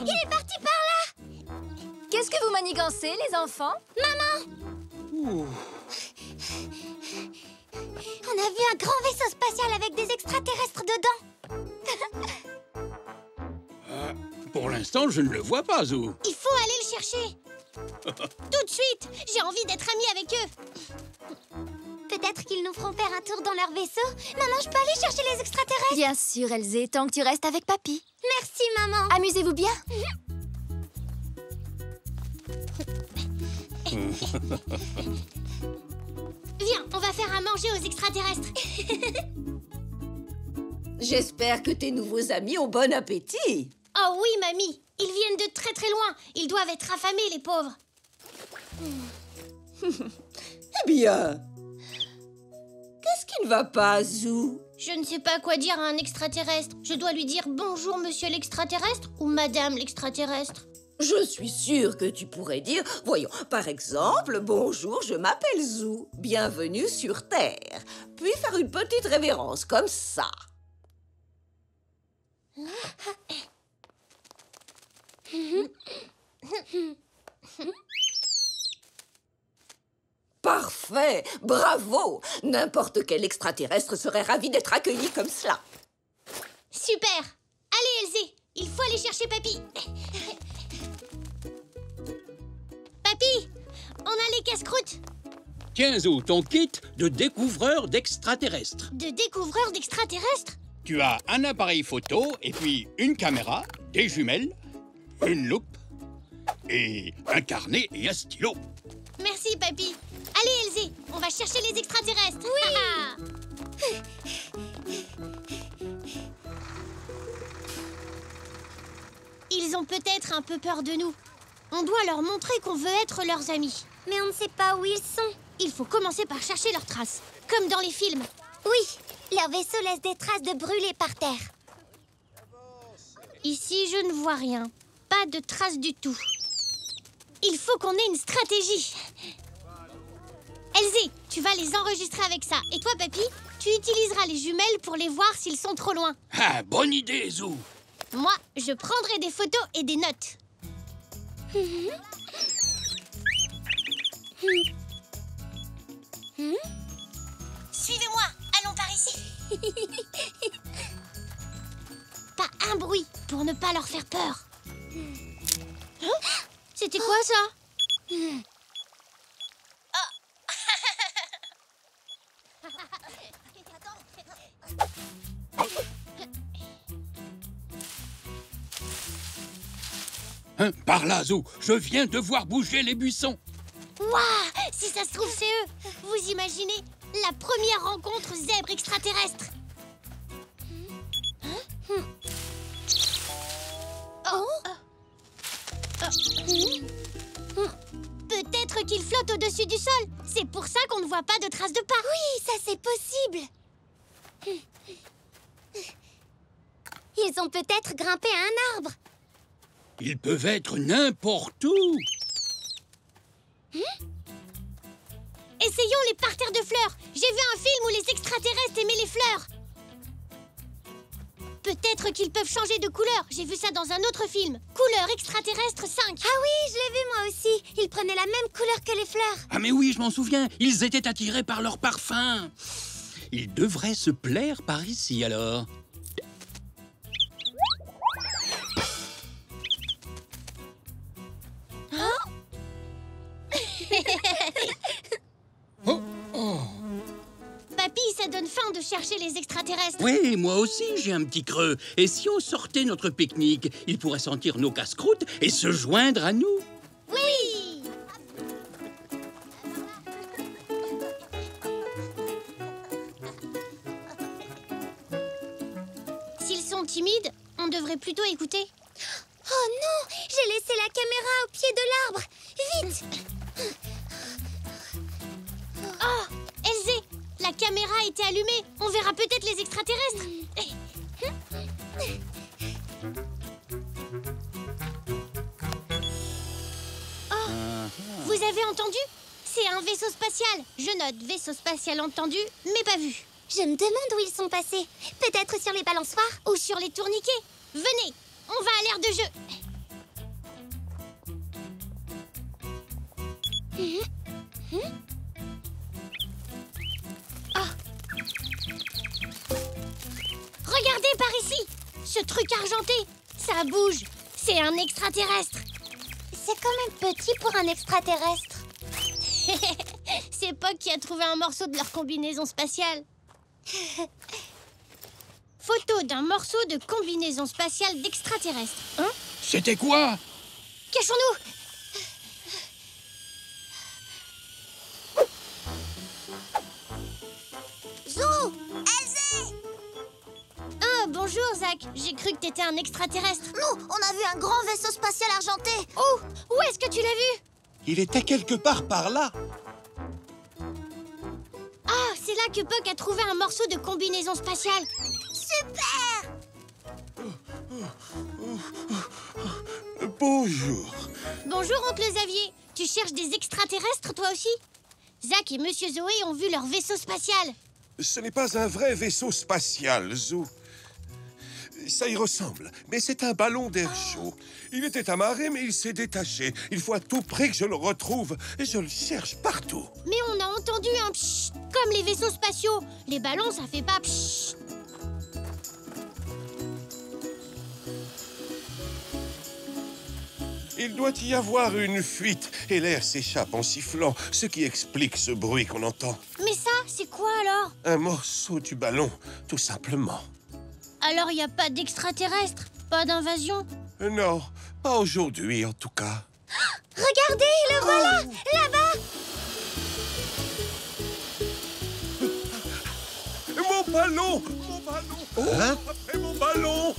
Il est parti par là. Qu'est-ce que vous manigancez, les enfants? Maman! On a vu un grand vaisseau spatial avec des extraterrestres dedans. Pour l'instant, je ne le vois pas, Zou. Il faut aller le chercher. Tout de suite. J'ai envie d'être amie avec eux. Peut-être qu'ils nous feront faire un tour dans leur vaisseau. Maman, je peux aller chercher les extraterrestres? Bien sûr, Elzé, tant que tu restes avec papy. Merci, maman. Amusez-vous bien. Viens, on va faire à manger aux extraterrestres. J'espère que tes nouveaux amis ont bon appétit. Oh oui, mamie. Ils viennent de très très loin. Ils doivent être affamés, les pauvres. Eh bien, qu'est-ce qui ne va pas, Zou? Je ne sais pas quoi dire à un extraterrestre. Je dois lui dire bonjour, monsieur l'extraterrestre ou madame l'extraterrestre? Je suis sûre que tu pourrais dire, voyons, par exemple, bonjour, je m'appelle Zou, bienvenue sur Terre. Puis faire une petite révérence comme ça. Parfait, bravo. N'importe quel extraterrestre serait ravi d'être accueilli comme cela. Super. Allez, Elzé, il faut aller chercher papy. Papy, on a les casse-croûtes. Tiens, Zou, ton kit de découvreur d'extraterrestres. De découvreur d'extraterrestres? Tu as un appareil photo et puis une caméra, des jumelles, une loupe et un carnet et un stylo. Merci, papy. Allez, Elzé, on va chercher les extraterrestres. Oui. Ils ont peut-être un peu peur de nous. On doit leur montrer qu'on veut être leurs amis. Mais on ne sait pas où ils sont. Il faut commencer par chercher leurs traces, comme dans les films. Oui, leur vaisseau laisse des traces de brûlés par terre. Ici, je ne vois rien. Pas de traces du tout. Il faut qu'on ait une stratégie. Elzé, tu vas les enregistrer avec ça. Et toi, papy, tu utiliseras les jumelles pour les voir s'ils sont trop loin. Ah, bonne idée, Zou. Moi, je prendrai des photos et des notes. Suivez-moi, allons par ici. Pas un bruit pour ne pas leur faire peur. C'était quoi ça? Hein, par là, Zou, je viens de voir bouger les buissons. Waouh! Si ça se trouve, c'est eux. Vous imaginez la première rencontre zèbre extraterrestre. Peut-être qu'ils flottent au-dessus du sol. C'est pour ça qu'on ne voit pas de traces de pas. Oui, ça c'est possible. Ils ont peut-être grimpé à un arbre. Ils peuvent être n'importe où. Essayons les parterres de fleurs. J'ai vu un film où les extraterrestres aimaient les fleurs. Peut-être qu'ils peuvent changer de couleur. J'ai vu ça dans un autre film. Couleur extraterrestre 5. Ah oui, je l'ai vu moi aussi. Ils prenaient la même couleur que les fleurs. Ah mais oui, je m'en souviens. Ils étaient attirés par leur parfum. Ils devraient se plaire par ici, alors. Papy, ça donne faim de chercher les extraterrestres. Oui, moi aussi, j'ai un petit creux. Et si on sortait notre pique-nique, ils pourraient sentir nos casse-croûtes et se joindre à nous. Oui. S'ils sont timides, on devrait plutôt écouter. Oh non, j'ai laissé la caméra au pied de l'arbre. Vite. Oh, Elzé, la caméra a été allumée. On verra peut-être les extraterrestres. Vous avez entendu? C'est un vaisseau spatial. Je note vaisseau spatial entendu, mais pas vu. Je me demande où ils sont passés. Peut-être sur les balançoires? Ou sur les tourniquets. Venez, on va à l'aire de jeu. Regardez par ici. Ce truc argenté, ça bouge. C'est un extraterrestre. C'est quand même petit pour un extraterrestre. C'est Puck qui a trouvé un morceau de leur combinaison spatiale. Photo d'un morceau de combinaison spatiale d'extraterrestre. Hein? C'était quoi? Cachons-nous! Zou! Elzé! Ah, bonjour, Zach. J'ai cru que t'étais un extraterrestre. Nous, on a vu un grand vaisseau spatial argenté. Oh, où est-ce que tu l'as vu? Il était quelque part par là. Ah, c'est là que Puck a trouvé un morceau de combinaison spatiale. Super! Bonjour. Bonjour, oncle Xavier. Tu cherches des extraterrestres, toi aussi? Zach et Monsieur Zoé ont vu leur vaisseau spatial. Ce n'est pas un vrai vaisseau spatial, Zou. Ça y ressemble, mais c'est un ballon d'air chaud. Il était amarré, mais il s'est détaché. Il faut à tout prix que je le retrouve, et je le cherche partout. Mais on a entendu un pshhh, comme les vaisseaux spatiaux. Les ballons, ça fait pas pshhh. Il doit y avoir une fuite, et l'air s'échappe en sifflant, ce qui explique ce bruit qu'on entend. Mais ça, c'est quoi alors? Un morceau du ballon, tout simplement. Alors il n'y a pas d'extraterrestres, pas d'invasion? Non, pas aujourd'hui en tout cas. Regardez, le voilà! Là-bas! Mon ballon! Mon ballon! Hein? Après mon ballon!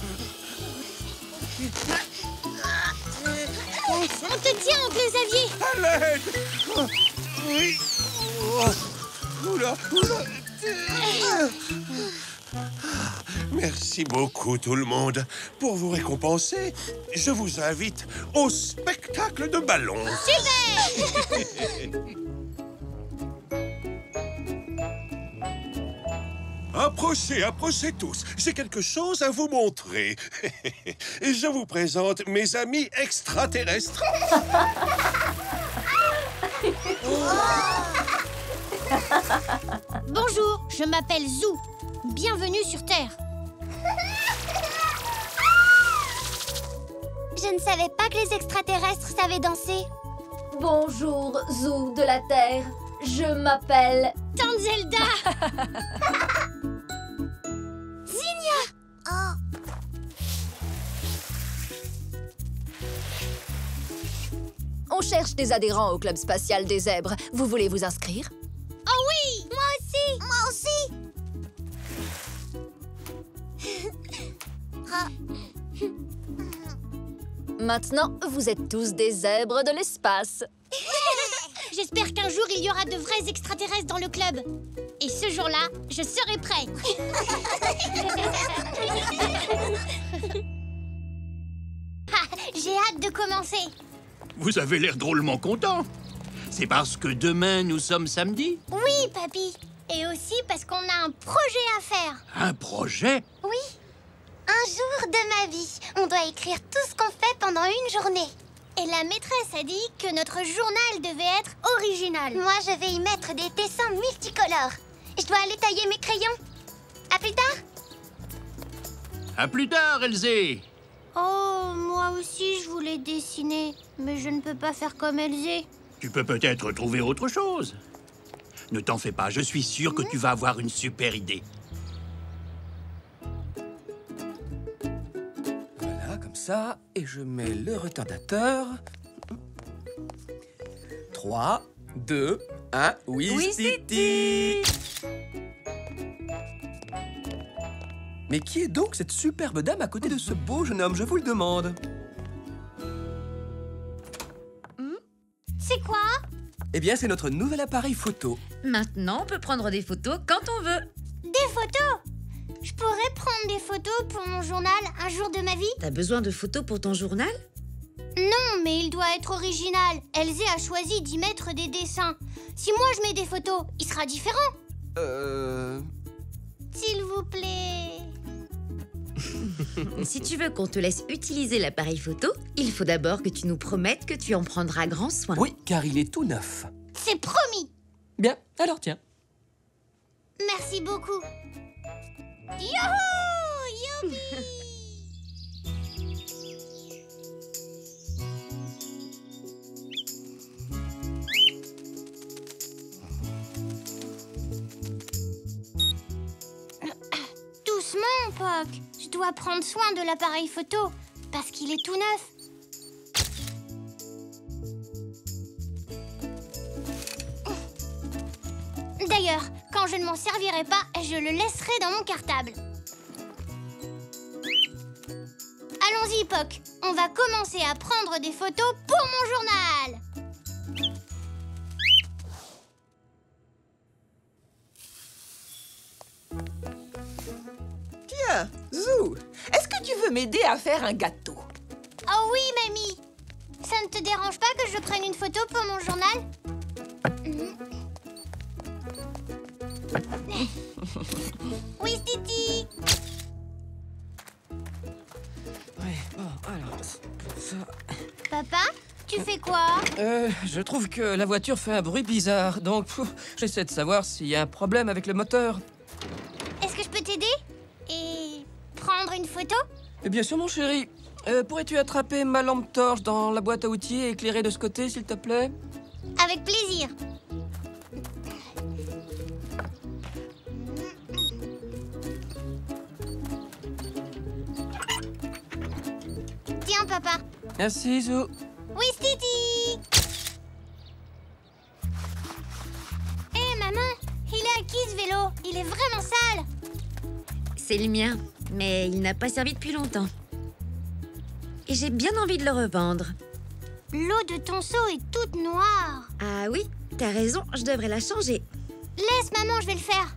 On te tient, oncle Xavier! À l'aide! Oh, oui! Oh, oula, oula. Merci beaucoup tout le monde. Pour vous récompenser, je vous invite au spectacle de ballons. Super! Approchez, approchez tous. J'ai quelque chose à vous montrer. Et je vous présente mes amis extraterrestres. Bonjour, je m'appelle Zou. Bienvenue sur Terre. Je ne savais pas que les extraterrestres savaient danser. Bonjour, Zou de la Terre. Je m'appelle... Tante Zelda! Zinnia! Oh. On cherche des adhérents au Club spatial des zèbres. Vous voulez vous inscrire? Oh oui! Moi aussi! Moi aussi! Maintenant, vous êtes tous des zèbres de l'espace. J'espère qu'un jour, il y aura de vrais extraterrestres dans le club. Et ce jour-là, je serai prêt. J'ai hâte de commencer. Vous avez l'air drôlement content. C'est parce que demain, nous sommes samedi? Oui, papy. Et aussi parce qu'on a un projet à faire. Un projet? Oui. Un jour de ma vie, on doit écrire tout ce qu'on fait pendant une journée. Et la maîtresse a dit que notre journal devait être original. Moi, je vais y mettre des dessins multicolores. Je dois aller tailler mes crayons. À plus tard. À plus tard, Elzé. Oh, moi aussi, je voulais dessiner. Mais je ne peux pas faire comme Elzé. Tu peux peut-être trouver autre chose. Ne t'en fais pas, je suis sûr que tu vas avoir une super idée. Voilà, comme ça. Et je mets le retardateur. 3, 2, 1, Ouistiti! Mais qui est donc cette superbe dame à côté de ce beau jeune homme, je vous le demande? C'est quoi? Eh bien, c'est notre nouvel appareil photo. Maintenant, on peut prendre des photos quand on veut. Des photos? Je pourrais prendre des photos pour mon journal un jour de ma vie? T'as besoin de photos pour ton journal? Non, mais il doit être original. Elzé a choisi d'y mettre des dessins. Si moi je mets des photos, il sera différent. S'il vous plaît. Si tu veux qu'on te laisse utiliser l'appareil photo, il faut d'abord que tu nous promettes que tu en prendras grand soin. Oui, car il est tout neuf. C'est promis. Bien, alors tiens. Merci beaucoup. Youhou! Youpi! Doucement, Poc. Je dois prendre soin de l'appareil photo parce qu'il est tout neuf. D'ailleurs, quand je ne m'en servirai pas, je le laisserai dans mon cartable. Allons-y, Poc. On va commencer à prendre des photos pour mon journal. Tiens, Zou, est-ce que tu veux m'aider à faire un gâteau? Oh oui, mamie. Ça ne te dérange pas que je prenne une photo pour mon journal? Oui, Titi. Ouais, bon, alors, ça... Papa, tu fais quoi? Je trouve que la voiture fait un bruit bizarre, donc j'essaie de savoir s'il y a un problème avec le moteur. Est-ce que je peux t'aider? Et prendre une photo? Bien sûr, mon chéri. Pourrais-tu attraper ma lampe torche dans la boîte à outils et éclairer de ce côté, s'il te plaît? Avec plaisir. Tiens, papa. Merci, Zou. Oui, Titi. Hé, maman, il est à qui ce vélo? Il est vraiment sale. C'est le mien, mais il n'a pas servi depuis longtemps. Et j'ai bien envie de le revendre. L'eau de ton seau est toute noire. Ah oui, t'as raison, je devrais la changer. Laisse, maman, je vais le faire.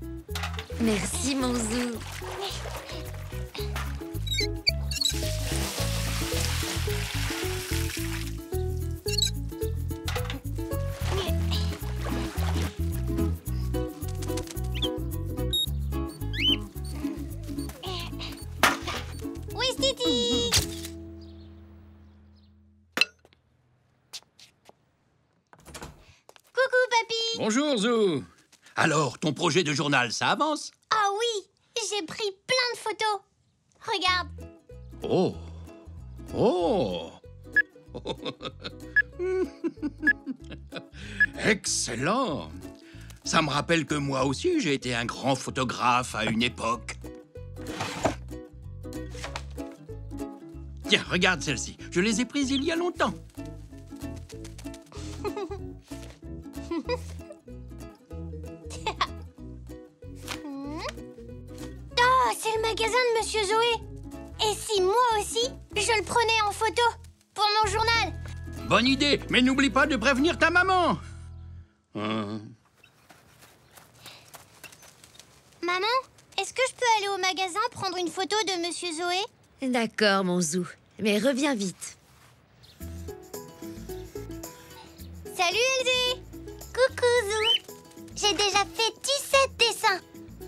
Merci, mon Zou. Oui, Titi. Coucou, papy. Bonjour, Zou. Alors, ton projet de journal, ça avance? Ah oui, j'ai pris plein de photos. Regarde. Oh. Oh. Excellent. Ça me rappelle que moi aussi, j'ai été un grand photographe à une époque. Tiens, regarde celle-ci. Je les ai prises il y a longtemps. Oh, c'est le magasin de Monsieur Zoé. Et si moi aussi, je le prenais en photo pour mon journal? Bonne idée, mais n'oublie pas de prévenir ta maman. Maman, est-ce que je peux aller au magasin prendre une photo de Monsieur Zoé? D'accord, mon Zou, mais reviens vite. Salut, Elzé. Coucou, Zou. J'ai déjà fait 17 dessins.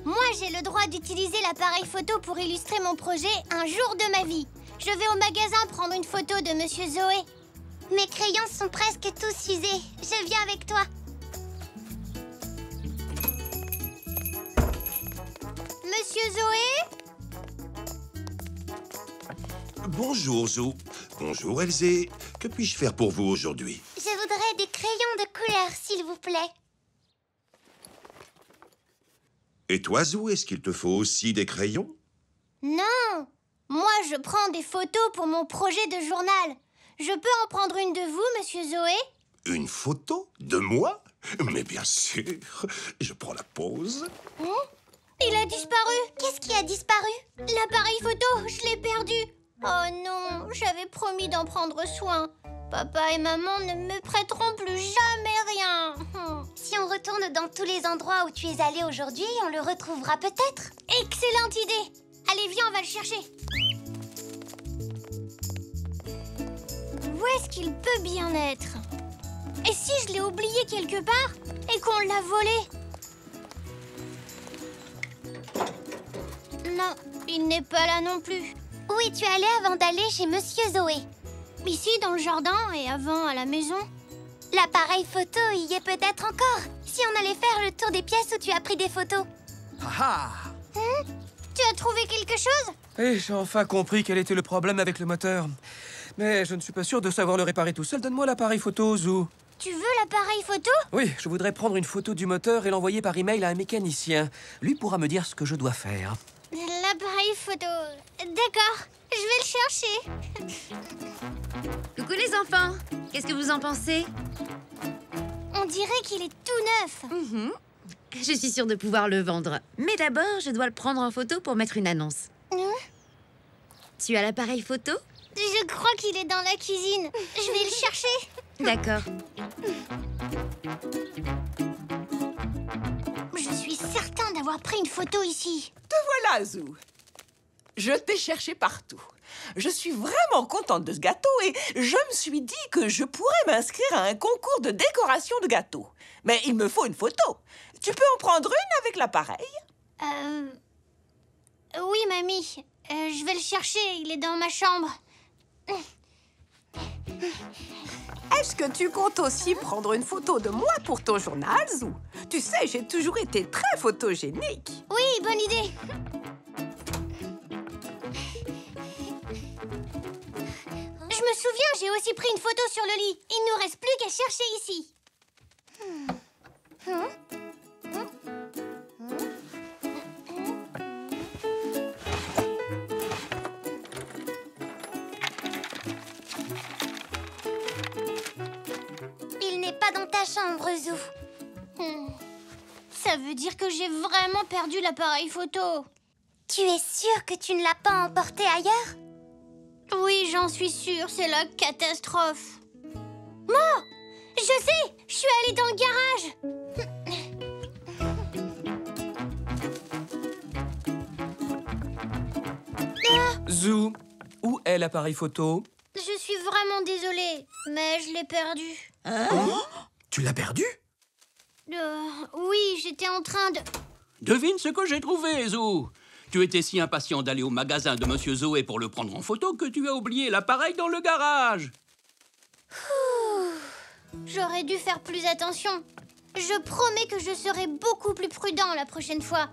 Moi, j'ai le droit d'utiliser l'appareil photo pour illustrer mon projet Un jour de ma vie. Je vais au magasin prendre une photo de Monsieur Zoé. Mes crayons sont presque tous usés. Je viens avec toi. Monsieur Zoé? Bonjour, Zou. Bonjour, Elzé. Que puis-je faire pour vous aujourd'hui? Je voudrais des crayons de couleur, s'il vous plaît. Et toi, Zou, est-ce qu'il te faut aussi des crayons? Non. Moi, je prends des photos pour mon projet de journal. Je peux en prendre une de vous, Monsieur Zoé? Une photo de moi? Mais bien sûr. Je prends la pause. Il a disparu. Qu'est-ce qui a disparu? L'appareil photo, je l'ai perdu. Oh non, j'avais promis d'en prendre soin. Papa et maman ne me prêteront plus jamais rien. Si on retourne dans tous les endroits où tu es allé aujourd'hui, on le retrouvera peut-être. Excellente idée. Allez, viens, on va le chercher. Où est-ce qu'il peut bien être? Et si je l'ai oublié quelque part et qu'on l'a volé? Non, il n'est pas là non plus. Où es-tu allé avant d'aller chez Monsieur Zoé? Ici, dans le jardin, et avant, à la maison. L'appareil photo y est peut-être encore. Si on allait faire le tour des pièces où tu as pris des photos. Ah Tu as trouvé quelque chose? Et j'ai enfin compris quel était le problème avec le moteur. Mais je ne suis pas sûr de savoir le réparer tout seul. Donne-moi l'appareil photo, Zou. Tu veux l'appareil photo? Oui, je voudrais prendre une photo du moteur et l'envoyer par email à un mécanicien. Lui pourra me dire ce que je dois faire. L'appareil photo... D'accord, je vais le chercher. Coucou les enfants, qu'est-ce que vous en pensez? On dirait qu'il est tout neuf. Je suis sûre de pouvoir le vendre. Mais d'abord, je dois le prendre en photo pour mettre une annonce. Tu as l'appareil photo? Je crois qu'il est dans la cuisine. Je vais le chercher. D'accord. Je suis certain d'avoir pris une photo ici. Te voilà, Zou. Je t'ai cherché partout. Je suis vraiment contente de ce gâteau et je me suis dit que je pourrais m'inscrire à un concours de décoration de gâteaux. Mais il me faut une photo. Tu peux en prendre une avec l'appareil? Oui, mamie. Je vais le chercher. Il est dans ma chambre. Est-ce que tu comptes aussi prendre une photo de moi pour ton journal, Zou? Tu sais, j'ai toujours été très photogénique. Oui, bonne idée. Je me souviens, j'ai aussi pris une photo sur le lit. Il ne nous reste plus qu'à chercher ici. Il n'est pas dans ta chambre, Zou. Ça veut dire que j'ai vraiment perdu l'appareil photo. Tu es sûre que tu ne l'as pas emporté ailleurs? Oui, j'en suis sûre, c'est la catastrophe. Moi, je sais, je suis allée dans le garage. Zou, où est l'appareil photo? Je suis vraiment désolée, mais je l'ai perdu. Tu l'as perdu? Oui, j'étais en train de... Devine ce que j'ai trouvé, Zou. Tu étais si impatient d'aller au magasin de Monsieur Zoé pour le prendre en photo que tu as oublié l'appareil dans le garage. J'aurais dû faire plus attention. Je promets que je serai beaucoup plus prudent la prochaine fois.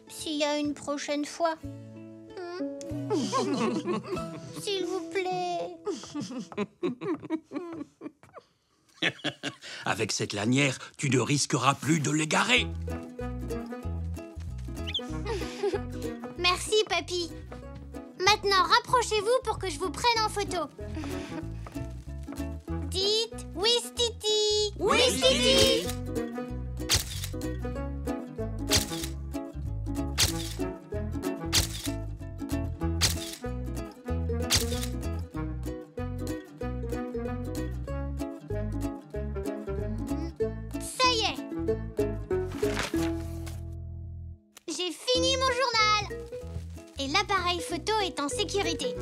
S'il y a une prochaine fois. S'il vous plaît. Avec cette lanière, tu ne risqueras plus de l'égarer. Merci, papy. Maintenant, rapprochez-vous pour que je vous prenne en photo. Dites Ouistiti. Ouistiti. Ça y est. J'ai fini mon journal. Et l'appareil photo est en sécurité.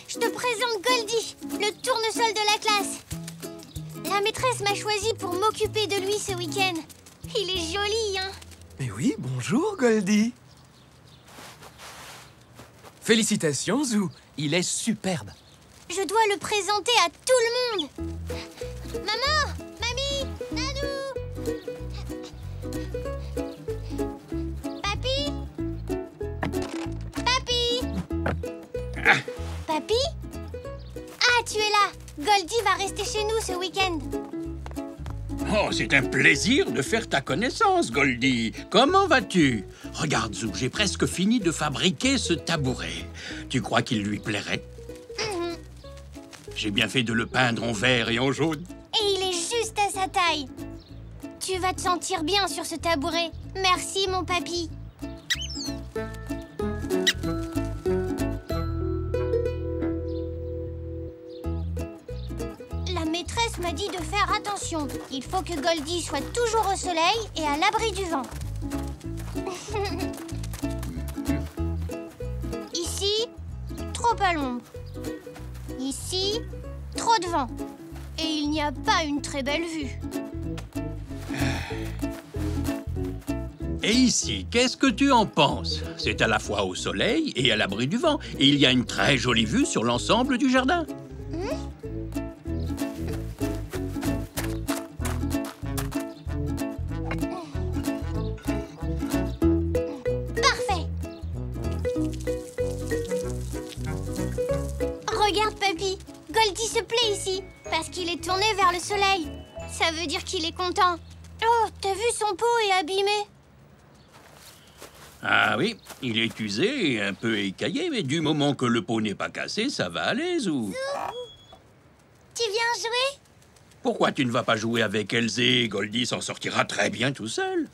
Je te présente Goldie, le tournesol de la classe. La maîtresse m'a choisi pour m'occuper de lui ce week-end. Il est joli, hein? Mais oui, bonjour, Goldie. Félicitations, Zou. Il est superbe. Je dois le présenter à tout le monde. Maman! Mamie! Nanou! Papy? Papy? Papy? Ah, tu es là! Goldie va rester chez nous ce week-end. Oh, c'est un plaisir de faire ta connaissance, Goldie. Comment vas-tu? Regarde, Zou, j'ai presque fini de fabriquer ce tabouret. Tu crois qu'il lui plairait? J'ai bien fait de le peindre en vert et en jaune. Et il est juste à sa taille. Tu vas te sentir bien sur ce tabouret. Merci, mon papy. m'a dit de faire attention. Il faut que Goldie soit toujours au soleil et à l'abri du vent. Ici, trop à l'ombre. Ici, trop de vent. Et il n'y a pas une très belle vue. Et ici, qu'est-ce que tu en penses? C'est à la fois au soleil et à l'abri du vent. Et il y a une très jolie vue sur l'ensemble du jardin. Parfait. Regarde, papy. Goldie se plaît ici, parce qu'il est tourné vers le soleil. Ça veut dire qu'il est content. Oh, t'as vu, son pot est abîmé. Ah oui, il est usé et un peu écaillé, mais du moment que le pot n'est pas cassé, ça va aller, Zou. Tu viens jouer? Pourquoi tu ne vas pas jouer avec Elzé? Goldie s'en sortira très bien tout seul.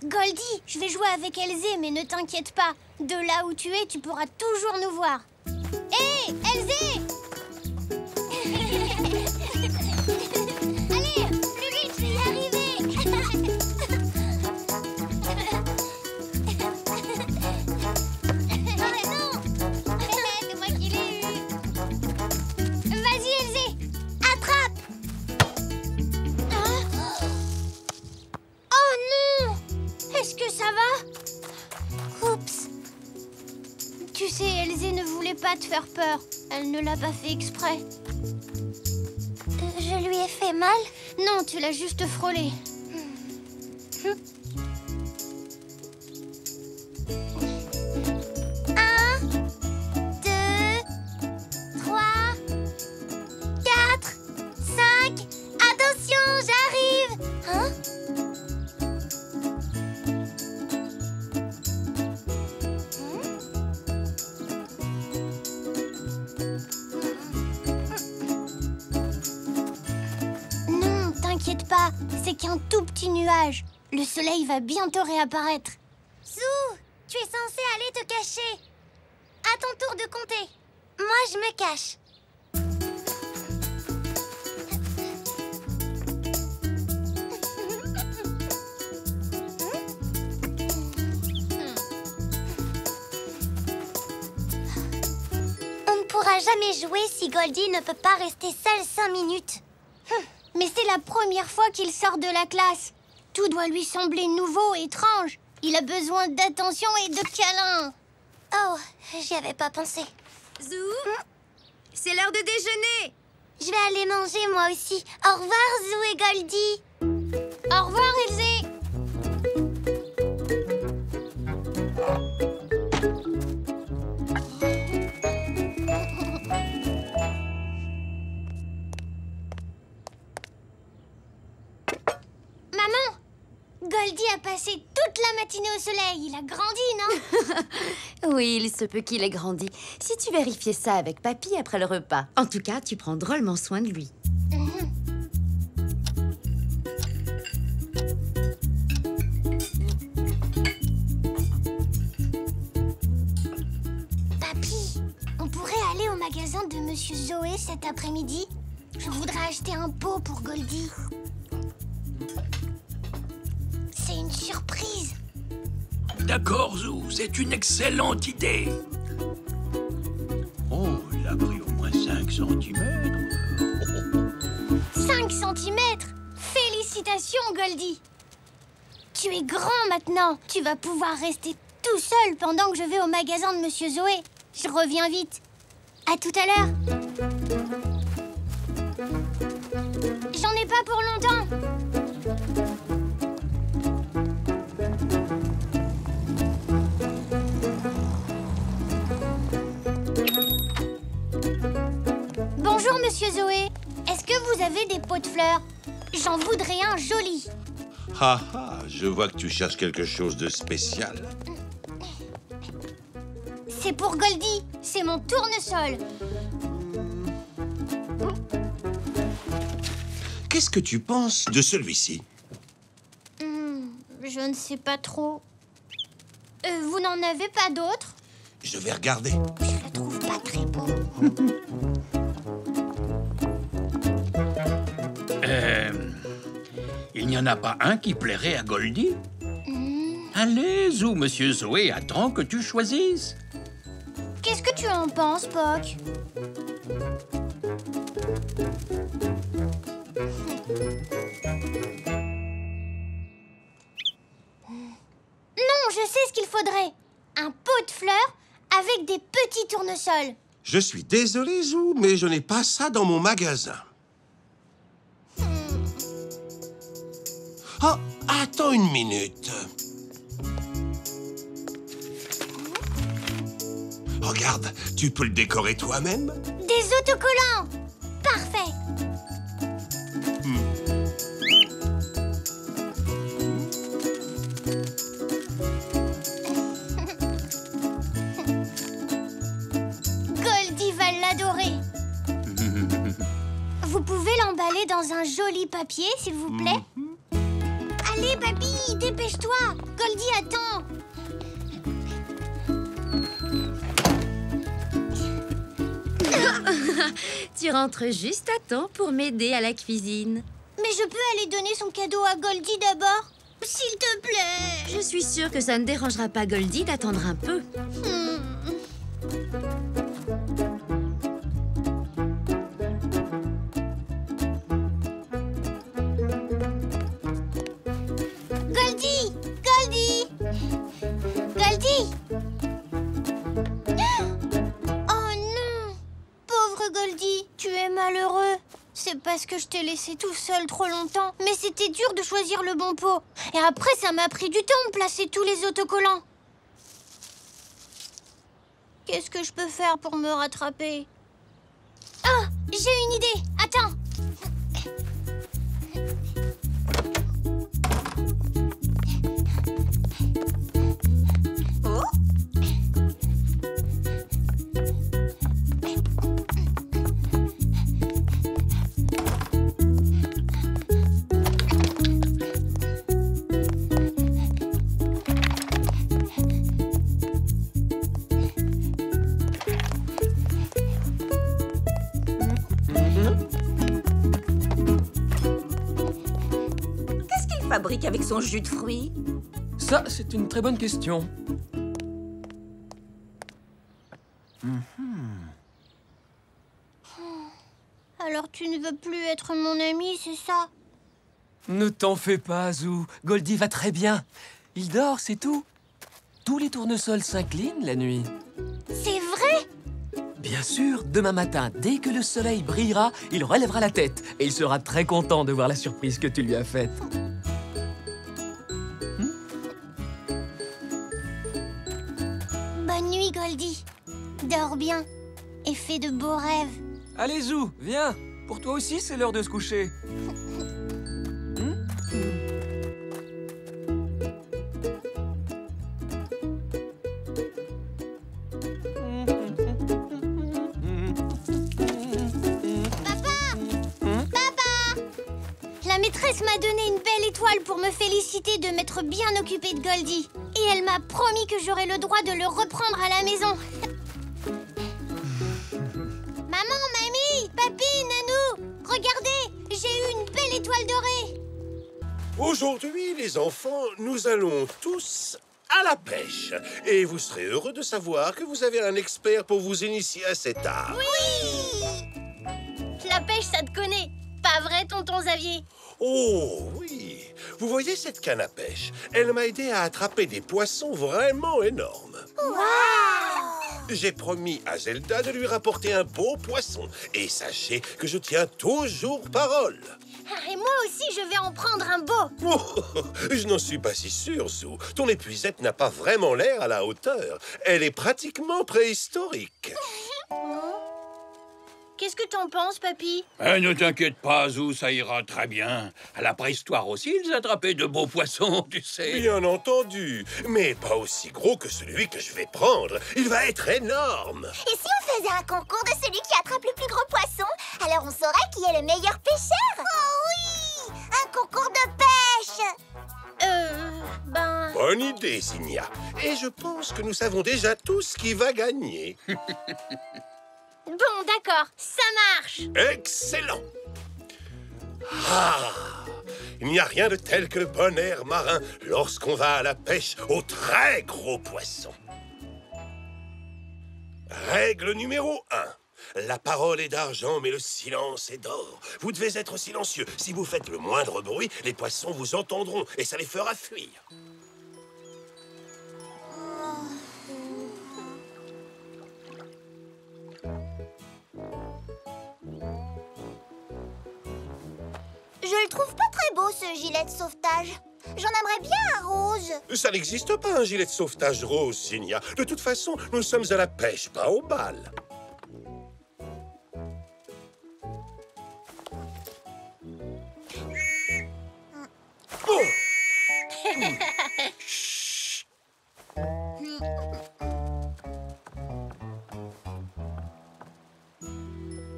Goldie, je vais jouer avec Elzé, mais ne t'inquiète pas. De là où tu es, tu pourras toujours nous voir. Hé, Elzé! Allez, plus vite, je vais y arriver. Non, c'est moi qui l'ai eu. Vas-y, Elzé, attrape. Oh non! Est-ce que ça va? Oups. Tu sais, Elzé ne voulait pas te faire peur. Elle ne l'a pas fait exprès. Je lui ai fait mal? Non, tu l'as juste frôlé. Un, 2, 3, 4, 5. Attention, j'arrive. Hein? Non, t'inquiète pas, c'est qu'un tout petit nuage. Le soleil va bientôt réapparaître. Zou, tu es censé aller te cacher. À ton tour de compter. Moi, je me cache. On ne pourra jamais jouer si Goldie ne peut pas rester seul 5 minutes. Mais c'est la première fois qu'il sort de la classe. Tout doit lui sembler nouveau et étrange. Il a besoin d'attention et de câlins. Oh, j'y avais pas pensé. Zou, c'est l'heure de déjeuner. Je vais aller manger moi aussi. Au revoir, Zou et Goldie. Au revoir, Elzé. Maman, Goldie a passé toute la matinée au soleil. Il a grandi, non? Oui, il se peut qu'il ait grandi. Si tu vérifiais ça avec papy après le repas. En tout cas, tu prends drôlement soin de lui. Papy, on pourrait aller au magasin de Monsieur Zoé cet après-midi? Je voudrais acheter un pot pour Goldie. C'est une surprise. D'accord, Zou, c'est une excellente idée. Oh, il a pris au moins 5 centimètres. 5 centimètres. Félicitations, Goldie. Tu es grand maintenant. Tu vas pouvoir rester tout seul pendant que je vais au magasin de Monsieur Zoé. Je reviens vite. À tout à l'heure. J'en ai pas pour longtemps. Bonjour, Monsieur Zoé. Est-ce que vous avez des pots de fleurs? J'en voudrais un joli. Ah ah, je vois que tu cherches quelque chose de spécial. C'est pour Goldie. C'est mon tournesol. Qu'est-ce que tu penses de celui-ci? Je ne sais pas trop. Vous n'en avez pas d'autres? Je vais regarder. Je le trouve pas très beau. n'y en a pas un qui plairait à Goldie? Allez, Zou, Monsieur Zoé attend que tu choisisses. Qu'est-ce que tu en penses, Poc? Non, je sais ce qu'il faudrait. Un pot de fleurs avec des petits tournesols. Je suis désolé, Zou, mais je n'ai pas ça dans mon magasin. Oh, attends une minute. Regarde, tu peux le décorer toi-même? Des autocollants. Parfait. Goldie va l'adorer. Vous pouvez l'emballer dans un joli papier, s'il vous plaît? Allez, papy, dépêche-toi. Goldie attend. Tu rentres juste à temps pour m'aider à la cuisine. Mais je peux aller donner son cadeau à Goldie d'abord? S'il te plaît. Je suis sûre que ça ne dérangera pas Goldie d'attendre un peu. Goldie! Goldie! Goldie! Oh non! Pauvre Goldie, tu es malheureux. C'est parce que je t'ai laissé tout seul trop longtemps. Mais c'était dur de choisir le bon pot. Et après, ça m'a pris du temps de placer tous les autocollants. Qu'est-ce que je peux faire pour me rattraper? Ah! J'ai une idée! Attends! Fabrique avec son jus de fruits? Ça, c'est une très bonne question. Alors tu ne veux plus être mon ami, c'est ça? Ne t'en fais pas, Zou. Goldie va très bien. Il dort, c'est tout. Tous les tournesols s'inclinent la nuit. C'est vrai? Bien sûr, demain matin, dès que le soleil brillera, il relèvera la tête. Et il sera très content de voir la surprise que tu lui as faite. Bonne nuit, Goldie. Dors bien et fais de beaux rêves. Allez, Zou, viens. Pour toi aussi, c'est l'heure de se coucher. La maîtresse m'a donné une belle étoile pour me féliciter de m'être bien occupée de Goldie. Et elle m'a promis que j'aurais le droit de le reprendre à la maison. Maman, mamie, papy, nanou, regardez, j'ai eu une belle étoile dorée. Aujourd'hui, les enfants, nous allons tous à la pêche. Et vous serez heureux de savoir que vous avez un expert pour vous initier à cet art. Oui! La pêche, ça te connaît. Pas vrai, tonton Xavier? Oh, oui. Vous voyez cette canne à pêche? Elle m'a aidé à attraper des poissons vraiment énormes. Waouh! J'ai promis à Zelda de lui rapporter un beau poisson. Et sachez que je tiens toujours parole. Et moi aussi, je vais en prendre un beau. Oh, je n'en suis pas si sûr, Zou. Ton épuisette n'a pas vraiment l'air à la hauteur. Elle est pratiquement préhistorique. Qu'est-ce que t'en penses, papy? Ne t'inquiète pas, Zou, ça ira très bien. À la préhistoire aussi, ils attrapaient de beaux poissons, tu sais. Bien entendu, mais pas aussi gros que celui que je vais prendre. Il va être énorme. Et si on faisait un concours de celui qui attrape le plus gros poisson? Alors on saurait qui est le meilleur pêcheur. Oh oui! Un concours de pêche! Bonne idée, Signia. Et je pense que nous savons déjà tous qui va gagner. Bon, d'accord, ça marche. Excellent. Ah, il n'y a rien de tel que le bon air marin lorsqu'on va à la pêche aux très gros poissons. Règle numéro 1. La parole est d'argent, mais le silence est d'or. Vous devez être silencieux. Si vous faites le moindre bruit, les poissons vous entendront et ça les fera fuir. Je le trouve pas très beau, ce gilet de sauvetage. J'en aimerais bien un rose. Ça n'existe pas, un gilet de sauvetage rose, Signia. De toute façon, nous sommes à la pêche, pas au bal. Oh!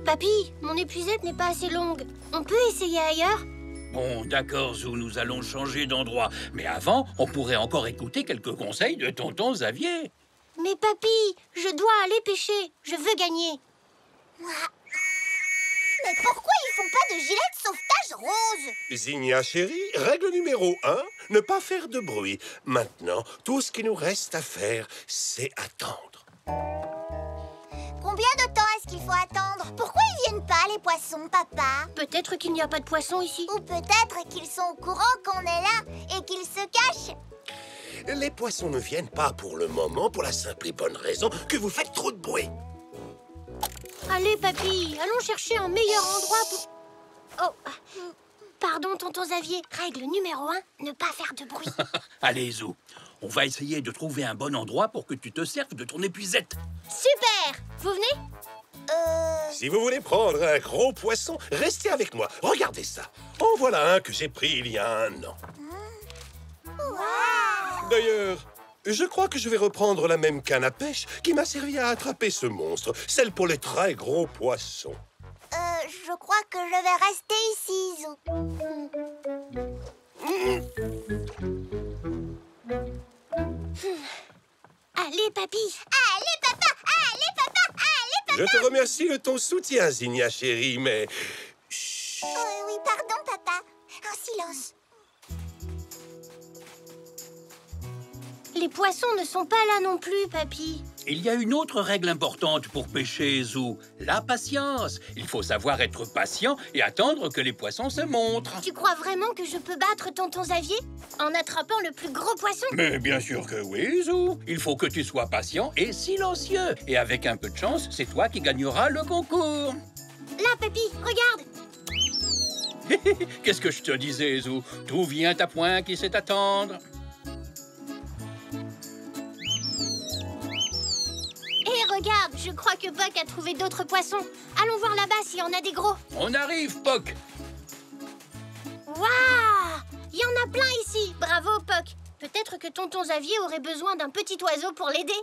Papy, mon épuisette n'est pas assez longue. On peut essayer ailleurs? Bon, d'accord, Zou, nous allons changer d'endroit. Mais avant, on pourrait encore écouter quelques conseils de tonton Xavier. Mais papy, je dois aller pêcher. Je veux gagner. Mais pourquoi ils font pas de gilet de sauvetage rose? Signia chérie, règle numéro 1, ne pas faire de bruit. Maintenant, tout ce qui nous reste à faire, c'est attendre. Combien de temps est-ce qu'il faut attendre? Pourquoi ils viennent pas, les poissons, papa? Peut-être qu'il n'y a pas de poisson ici. Ou peut-être qu'ils sont au courant qu'on est là et qu'ils se cachent. Les poissons ne viennent pas pour le moment, pour la simple et bonne raison que vous faites trop de bruit. Allez, papy, allons chercher un meilleur endroit pour... Oh, pardon, tonton Xavier. Règle numéro 1, ne pas faire de bruit. Allez, Zou, on va essayer de trouver un bon endroit pour que tu te serves de ton épuisette. Super! Vous venez? Si vous voulez prendre un gros poisson, restez avec moi. Regardez ça. En voilà un que j'ai pris il y a 1 an. D'ailleurs, je crois que je vais reprendre la même canne à pêche qui m'a servi à attraper ce monstre, celle pour les très gros poissons. Je crois que je vais rester ici, Zou. Allez, papy. Allez, papa! Allez, papa! Allez, papa! Je te remercie de ton soutien, Signia chérie, mais... Chut. Oui, pardon, papa. Un silence. Les poissons ne sont pas là non plus, papy. Il y a une autre règle importante pour pêcher, Zou, la patience. Il faut savoir être patient et attendre que les poissons se montrent. Tu crois vraiment que je peux battre tonton Xavier en attrapant le plus gros poisson? Mais bien sûr que oui, Zou. Il faut que tu sois patient et silencieux. Et avec un peu de chance, c'est toi qui gagneras le concours. Là, papy, regarde. Qu'est-ce que je te disais, Zou? Tout vient à point qui sait attendre. Et regarde, je crois que Puck a trouvé d'autres poissons. Allons voir là-bas s'il y en a des gros. On arrive, Puck. Waouh! Il y en a plein ici. Bravo, Puck. Peut-être que tonton Xavier aurait besoin d'un petit oiseau pour l'aider.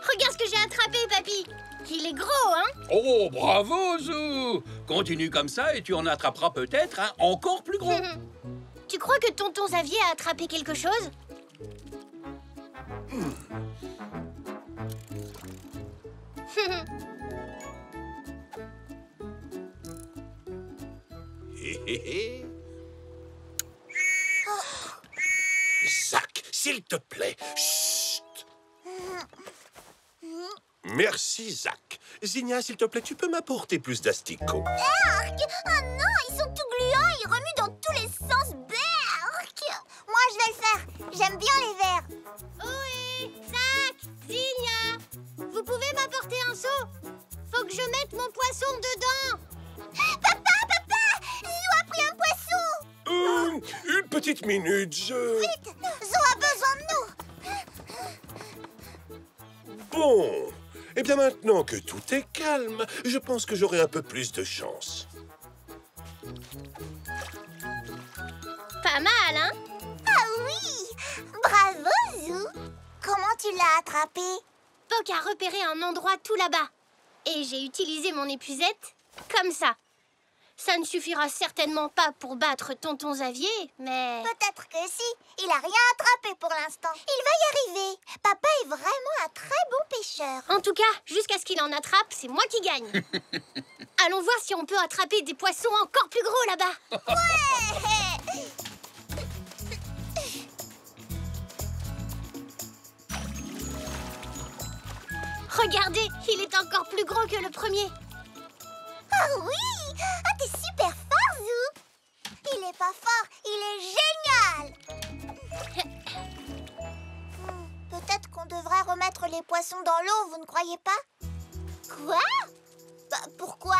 Regarde ce que j'ai attrapé, papy. Il est gros, hein? Oh, bravo, Zou. Continue comme ça et tu en attraperas peut-être un encore plus gros. Tu crois que tonton Xavier a attrapé quelque chose? Zach, s'il te plaît. Chut. Merci, Zach. Signia, s'il te plaît, tu peux m'apporter plus d'asticots? Berk! Oh non, ils sont tout gluants, ils remuent dans tous les sens. Berk! Moi, je vais le faire. J'aime bien les vers. Ohé! Zach! Signia! Vous pouvez m'apporter un seau? Faut que je mette mon poisson dedans. Papa! Zou a pris un poisson! Une petite minute, Vite! Zou a besoin de nous! Bon. Eh bien, maintenant que tout est calme, je pense que j'aurai un peu plus de chance. Pas mal, hein? Ah oui! Bravo, Zou! Comment tu l'as attrapé? Puck a repéré un endroit tout là-bas. Et j'ai utilisé mon épuisette comme ça. Ça ne suffira certainement pas pour battre tonton Xavier, mais... Peut-être que si. Il a rien attrapé pour l'instant. Il va y arriver. Papa est vraiment un très bon pêcheur. En tout cas, jusqu'à ce qu'il en attrape, c'est moi qui gagne. Allons voir si on peut attraper des poissons encore plus gros là-bas. Ouais! Regardez, il est encore plus gros que le premier. Ah oui! Ah, t'es super fort, Zou! Il est pas fort, il est génial! Peut-être qu'on devrait remettre les poissons dans l'eau, vous ne croyez pas? Quoi? Bah, pourquoi?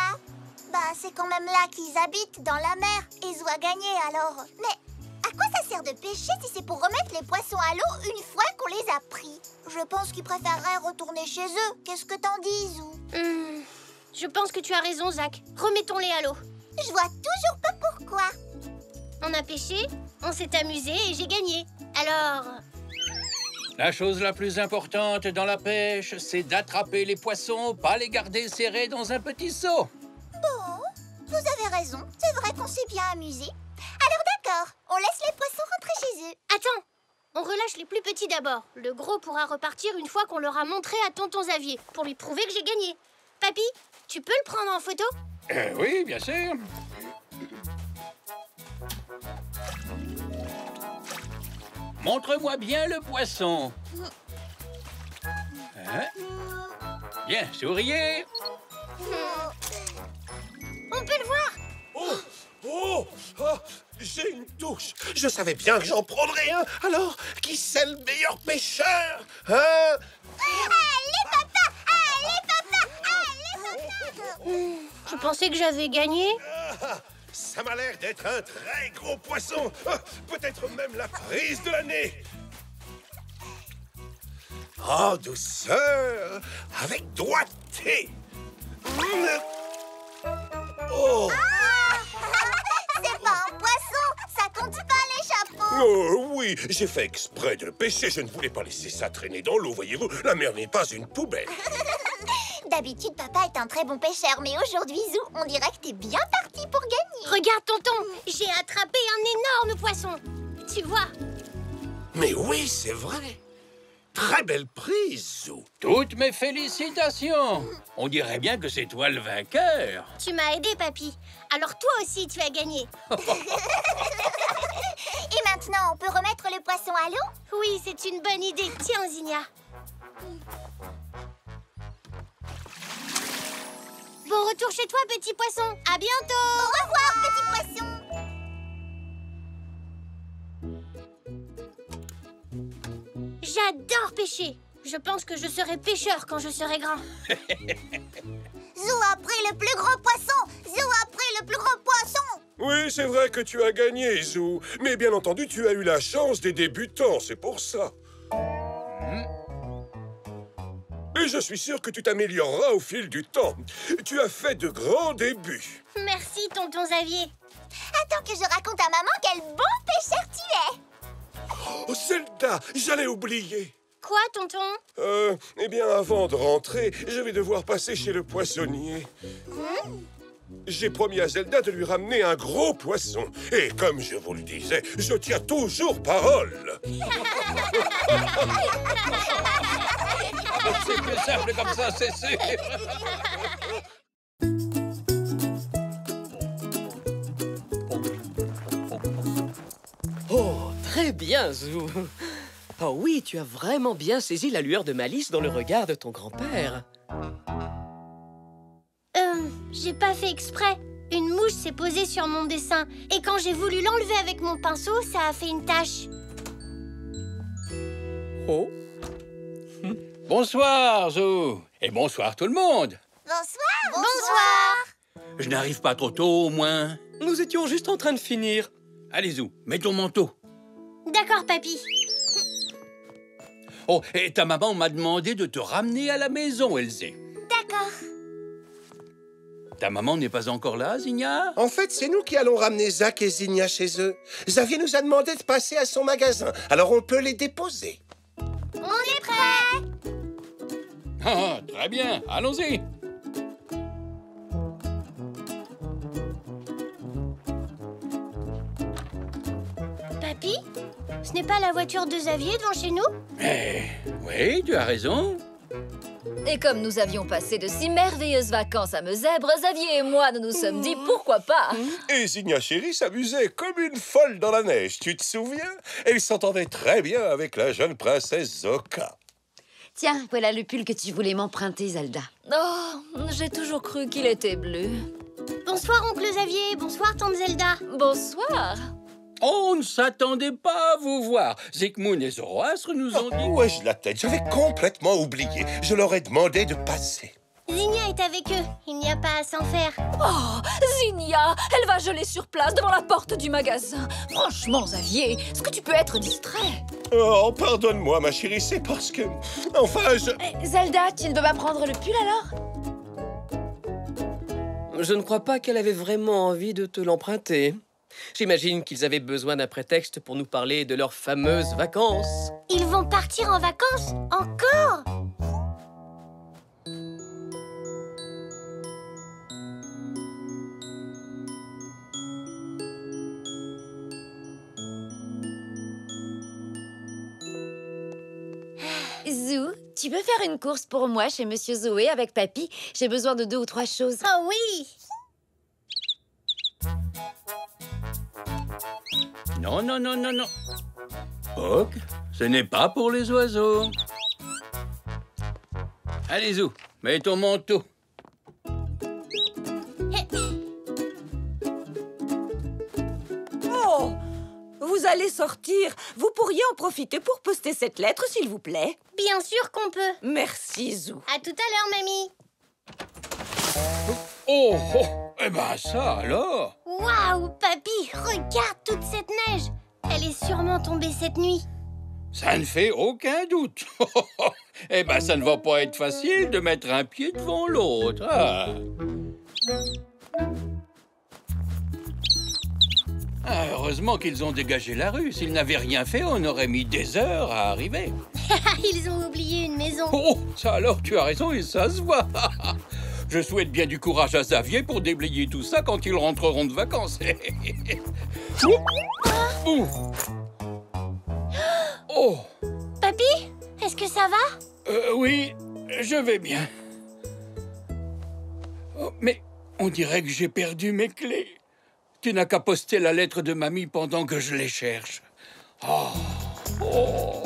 Bah, c'est quand même là qu'ils habitent, dans la mer. Et Zou a gagné, alors. Mais à quoi ça sert de pêcher si c'est pour remettre les poissons à l'eau une fois qu'on les a pris? Je pense qu'ils préféreraient retourner chez eux. Qu'est-ce que t'en dis, Zou? Je pense que tu as raison, Zach. Remettons-les à l'eau. Je vois toujours pas pourquoi. On a pêché, on s'est amusé et j'ai gagné. Alors... La chose la plus importante dans la pêche, c'est d'attraper les poissons, pas les garder serrés dans un petit seau. Bon, vous avez raison. C'est vrai qu'on s'est bien amusé. Alors d'accord, on laisse les poissons rentrer chez eux. Attends, on relâche les plus petits d'abord. Le gros pourra repartir une fois qu'on l'aura montré à tonton Xavier, pour lui prouver que j'ai gagné. Papy, tu peux le prendre en photo? Oui, bien sûr. Montre-moi bien le poisson. Hein? Bien, souriez. On peut le voir. Oh, j'ai une touche. Je savais bien que j'en prendrais un. Alors, qui c'est le meilleur pêcheur? Hein? Allez, papa! Allez, papa! Allez, papa! Je pensais que j'avais gagné. Ça m'a l'air d'être un très gros poisson. Peut-être même la prise de l'année. Oh, douceur, avec doigté. Oh. C'est pas un poisson, ça compte pas les chapeaux. Oh, oui, j'ai fait exprès de le pêcher. Je ne voulais pas laisser ça traîner dans l'eau, voyez-vous. La mer n'est pas une poubelle. D'habitude, papa est un très bon pêcheur, mais aujourd'hui, Zou, on dirait que t'es bien parti pour gagner. Regarde, tonton, j'ai attrapé un énorme poisson. Tu vois? Mais oui, c'est vrai. Très belle prise, Zou. Toutes mes félicitations. On dirait bien que c'est toi le vainqueur. Tu m'as aidé, papy. Alors toi aussi, tu as gagné. Et maintenant, on peut remettre le poisson à l'eau? Oui, c'est une bonne idée. Tiens, Zinnia. Bon retour chez toi, petit poisson. À bientôt. Au revoir, petit poisson. J'adore pêcher. Je pense que je serai pêcheur quand je serai grand. Zou a pris le plus gros poisson. Zou a pris le plus gros poisson. Oui, c'est vrai que tu as gagné, Zou. Mais bien entendu, tu as eu la chance des débutants, c'est pour ça. Et je suis sûr que tu t'amélioreras au fil du temps. Tu as fait de grands débuts. Merci, tonton Xavier. Attends que je raconte à maman quel bon pêcheur tu es. Oh, Zelda, j'allais oublier. Quoi, tonton? Eh bien, avant de rentrer, je vais devoir passer chez le poissonnier. J'ai promis à Zelda de lui ramener un gros poisson. Et comme je vous le disais, je tiens toujours parole. C'est plus simple comme ça, c'est sûr. Oh, très bien, Zou. Oh oui, tu as vraiment bien saisi la lueur de malice dans le regard de ton grand-père. J'ai pas fait exprès. Une mouche s'est posée sur mon dessin. Et quand j'ai voulu l'enlever avec mon pinceau, ça a fait une tache. Oh. Bonsoir, Zou. Et bonsoir tout le monde. Bonsoir. Bonsoir. Je n'arrive pas trop tôt, au moins. Nous étions juste en train de finir. Allez, Zou, mets ton manteau. D'accord, papy. Oh, et ta maman m'a demandé de te ramener à la maison, Elzé. D'accord. Ta maman n'est pas encore là, Zinnia? En fait, c'est nous qui allons ramener Zach et Zinnia chez eux. Xavier nous a demandé de passer à son magasin, alors on peut les déposer. On est prêts. Ah, très bien, allons-y. Papy, ce n'est pas la voiture de Xavier devant chez nous? Oui, tu as raison. Et comme nous avions passé de si merveilleuses vacances à Mezèbre, Xavier et moi, nous nous sommes dit pourquoi pas. Et Zinnia chérie s'amusait comme une folle dans la neige, tu te souviens? Elle s'entendait très bien avec la jeune princesse Zoka. Tiens, voilà le pull que tu voulais m'emprunter, Zelda. Oh, j'ai toujours cru qu'il était bleu. Bonsoir, oncle Xavier. Bonsoir, tante Zelda. Bonsoir. On ne s'attendait pas à vous voir. Zygmunt et Zoroastre nous ont dit... Ouais, je la tête, j'avais complètement oublié. Je leur ai demandé de passer. Zinnia est avec eux. Il n'y a pas à s'en faire. Oh, Zinnia, elle va geler sur place devant la porte du magasin. Franchement, Xavier, est-ce que tu peux être distrait? Oh, pardonne-moi, ma chérie, c'est parce que... Enfin, je... Zelda, tu ne peux pas prendre le pull alors? Je ne crois pas qu'elle avait vraiment envie de te l'emprunter. J'imagine qu'ils avaient besoin d'un prétexte pour nous parler de leurs fameuses vacances. Ils vont partir en vacances? Encore? Zou, tu peux faire une course pour moi chez Monsieur Zoé avec Papy? J'ai besoin de 2 ou 3 choses. Oh oui! Non, non, non, non, non. Puck, ce n'est pas pour les oiseaux. Allez, Zou, mets ton manteau. Oh, vous allez sortir. Vous pourriez en profiter pour poster cette lettre, s'il vous plaît. Bien sûr qu'on peut. Merci, Zou. À tout à l'heure, mamie. Oh, oh, eh ben ça alors. Waouh, papy, regarde toute cette neige. Elle est sûrement tombée cette nuit. Ça ne fait aucun doute. Eh ben, ça ne va pas être facile de mettre un pied devant l'autre. Ah. Ah, heureusement qu'ils ont dégagé la rue. S'ils n'avaient rien fait, on aurait mis des heures à arriver. Ils ont oublié une maison. Oh, ça alors, tu as raison et ça se voit. Je souhaite bien du courage à Xavier pour déblayer tout ça quand ils rentreront de vacances. Oh. Oh. Papy, est-ce que ça va? Oui, je vais bien. Oh, mais on dirait que j'ai perdu mes clés. Tu n'as qu'à poster la lettre de mamie pendant que je les cherche. Oh. Oh.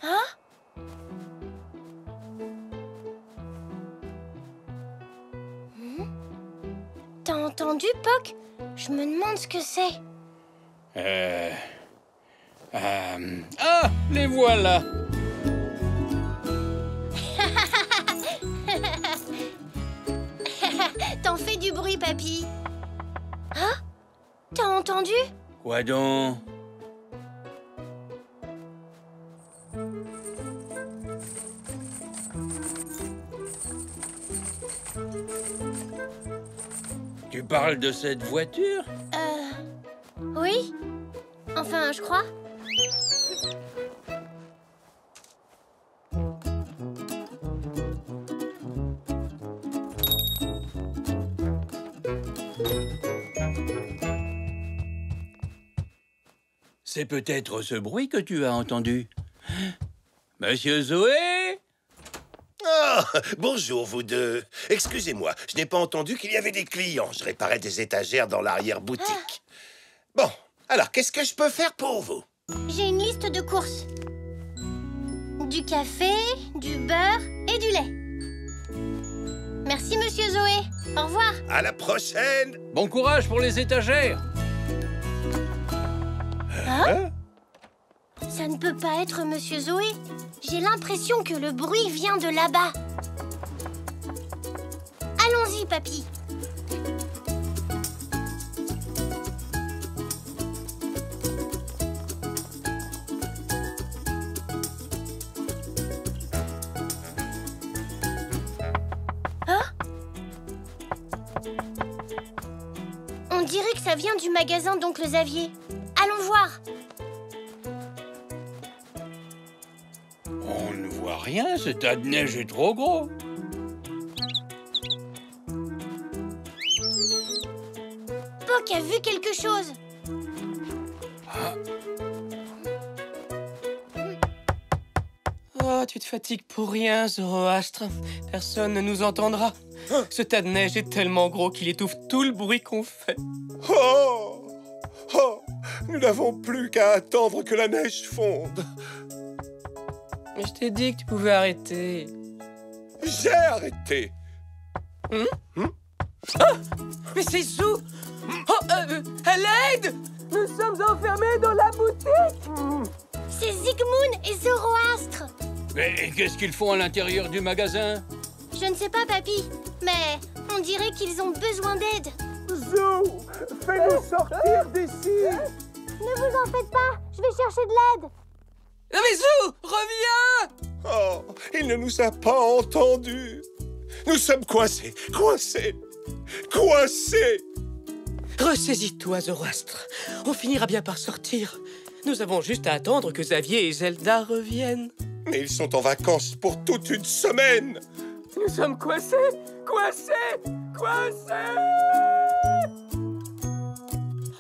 Hein? T'as entendu, Puck? Je me demande ce que c'est. Ah, les voilà. T'en fais du bruit, papy. Hein? T'as entendu? Quoi donc? Tu parles de cette voiture? Oui? Enfin, je crois. C'est peut-être ce bruit que tu as entendu. Monsieur Zoé? Ah, bonjour vous deux. Excusez-moi, je n'ai pas entendu qu'il y avait des clients. Je réparais des étagères dans l'arrière-boutique. Bon, alors qu'est-ce que je peux faire pour vous? J'ai une liste de courses. Du café, du beurre et du lait. Merci, monsieur Zoé. Au revoir. À la prochaine. Bon courage pour les étagères. Hein? Ça ne peut pas être monsieur Zoé. J'ai l'impression que le bruit vient de là-bas. Allons-y, papy. Hein? On dirait que ça vient du magasin d'oncle Xavier. Allons voir. On ne voit rien, ce tas de neige est trop gros. a vu quelque chose. Oh, tu te fatigues pour rien, Zoroastre. Personne ne nous entendra. Ce tas de neige est tellement gros qu'il étouffe tout le bruit qu'on fait. Oh! Oh! Nous n'avons plus qu'à attendre que la neige fonde. Mais je t'ai dit que tu pouvais arrêter. J'ai arrêté. Ah! Mais c'est Zou! Oh, à l'aide! Nous sommes enfermés dans la boutique! C'est Zygmunt et Zoroastre. Mais qu'est-ce qu'ils font à l'intérieur du magasin? Je ne sais pas, papy, mais on dirait qu'ils ont besoin d'aide. Zou, fais-nous sortir d'ici. Ne vous en faites pas, je vais chercher de l'aide. Non mais Zou, reviens! Oh, il ne nous a pas entendus. Nous sommes coincés, coincés, coincés. Ressaisis-toi, Zoroastre. On finira bien par sortir. Nous avons juste à attendre que Xavier et Zelda reviennent. Mais ils sont en vacances pour toute une semaine. Nous sommes coincés, coincés, coincés.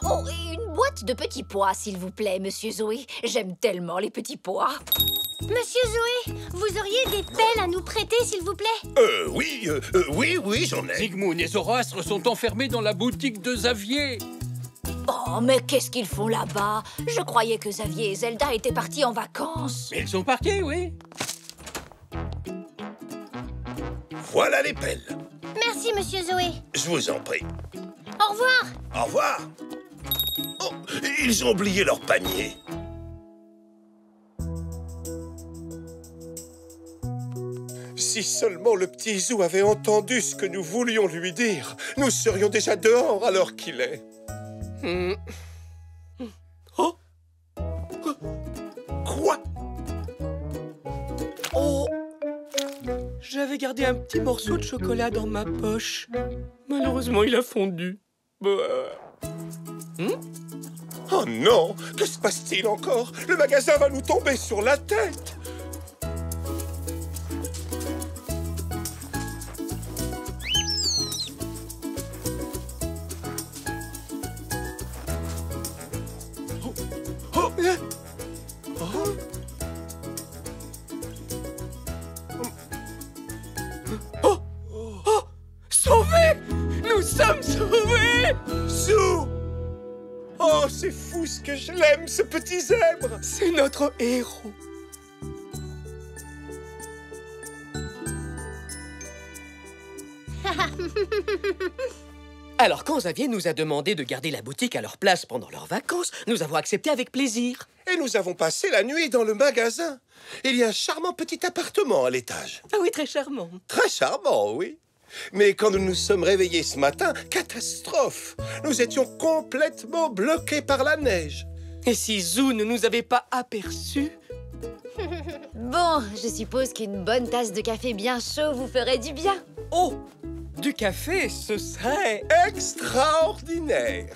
Oh, et une boîte de petits pois, s'il vous plaît, Monsieur Zoé. J'aime tellement les petits pois. Monsieur Zoé, vous auriez des pelles à nous prêter, s'il vous plaît? Oui, j'en ai. Zygmunt et Zoroastre sont enfermés dans la boutique de Xavier. Oh, mais qu'est-ce qu'ils font là-bas? Je croyais que Xavier et Zelda étaient partis en vacances. Mais ils sont partis, oui. Voilà les pelles. Merci, Monsieur Zoé. Je vous en prie. Au revoir. Au revoir. Oh, ils ont oublié leur panier. Si seulement le petit Zou avait entendu ce que nous voulions lui dire, nous serions déjà dehors à l'heure qu'il est. Oh! Quoi? Oh! J'avais gardé un petit morceau de chocolat dans ma poche. Malheureusement, il a fondu. Oh non! Que se passe-t-il encore? Le magasin va nous tomber sur la tête! Sauvés! Nous sommes sauvés! Zou! Oh, c'est fou ce que je l'aime, ce petit zèbre! C'est notre héros. Alors, quand Xavier nous a demandé de garder la boutique à leur place pendant leurs vacances, nous avons accepté avec plaisir. Et nous avons passé la nuit dans le magasin. Il y a un charmant petit appartement à l'étage. Ah oui, très charmant. Très charmant, oui. Mais quand nous nous sommes réveillés ce matin, catastrophe! Nous étions complètement bloqués par la neige. Et si Zou ne nous avait pas aperçus? Bon, je suppose qu'une bonne tasse de café bien chaud vous ferait du bien. Oh! Du café, ce serait extraordinaire!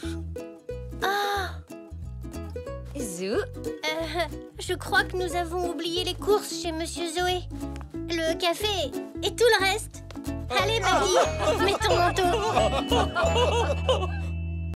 Ah! Zou? Je crois que nous avons oublié les courses chez Monsieur Zoé. Le café et tout le reste. Allez, Maggie, mets ton manteau.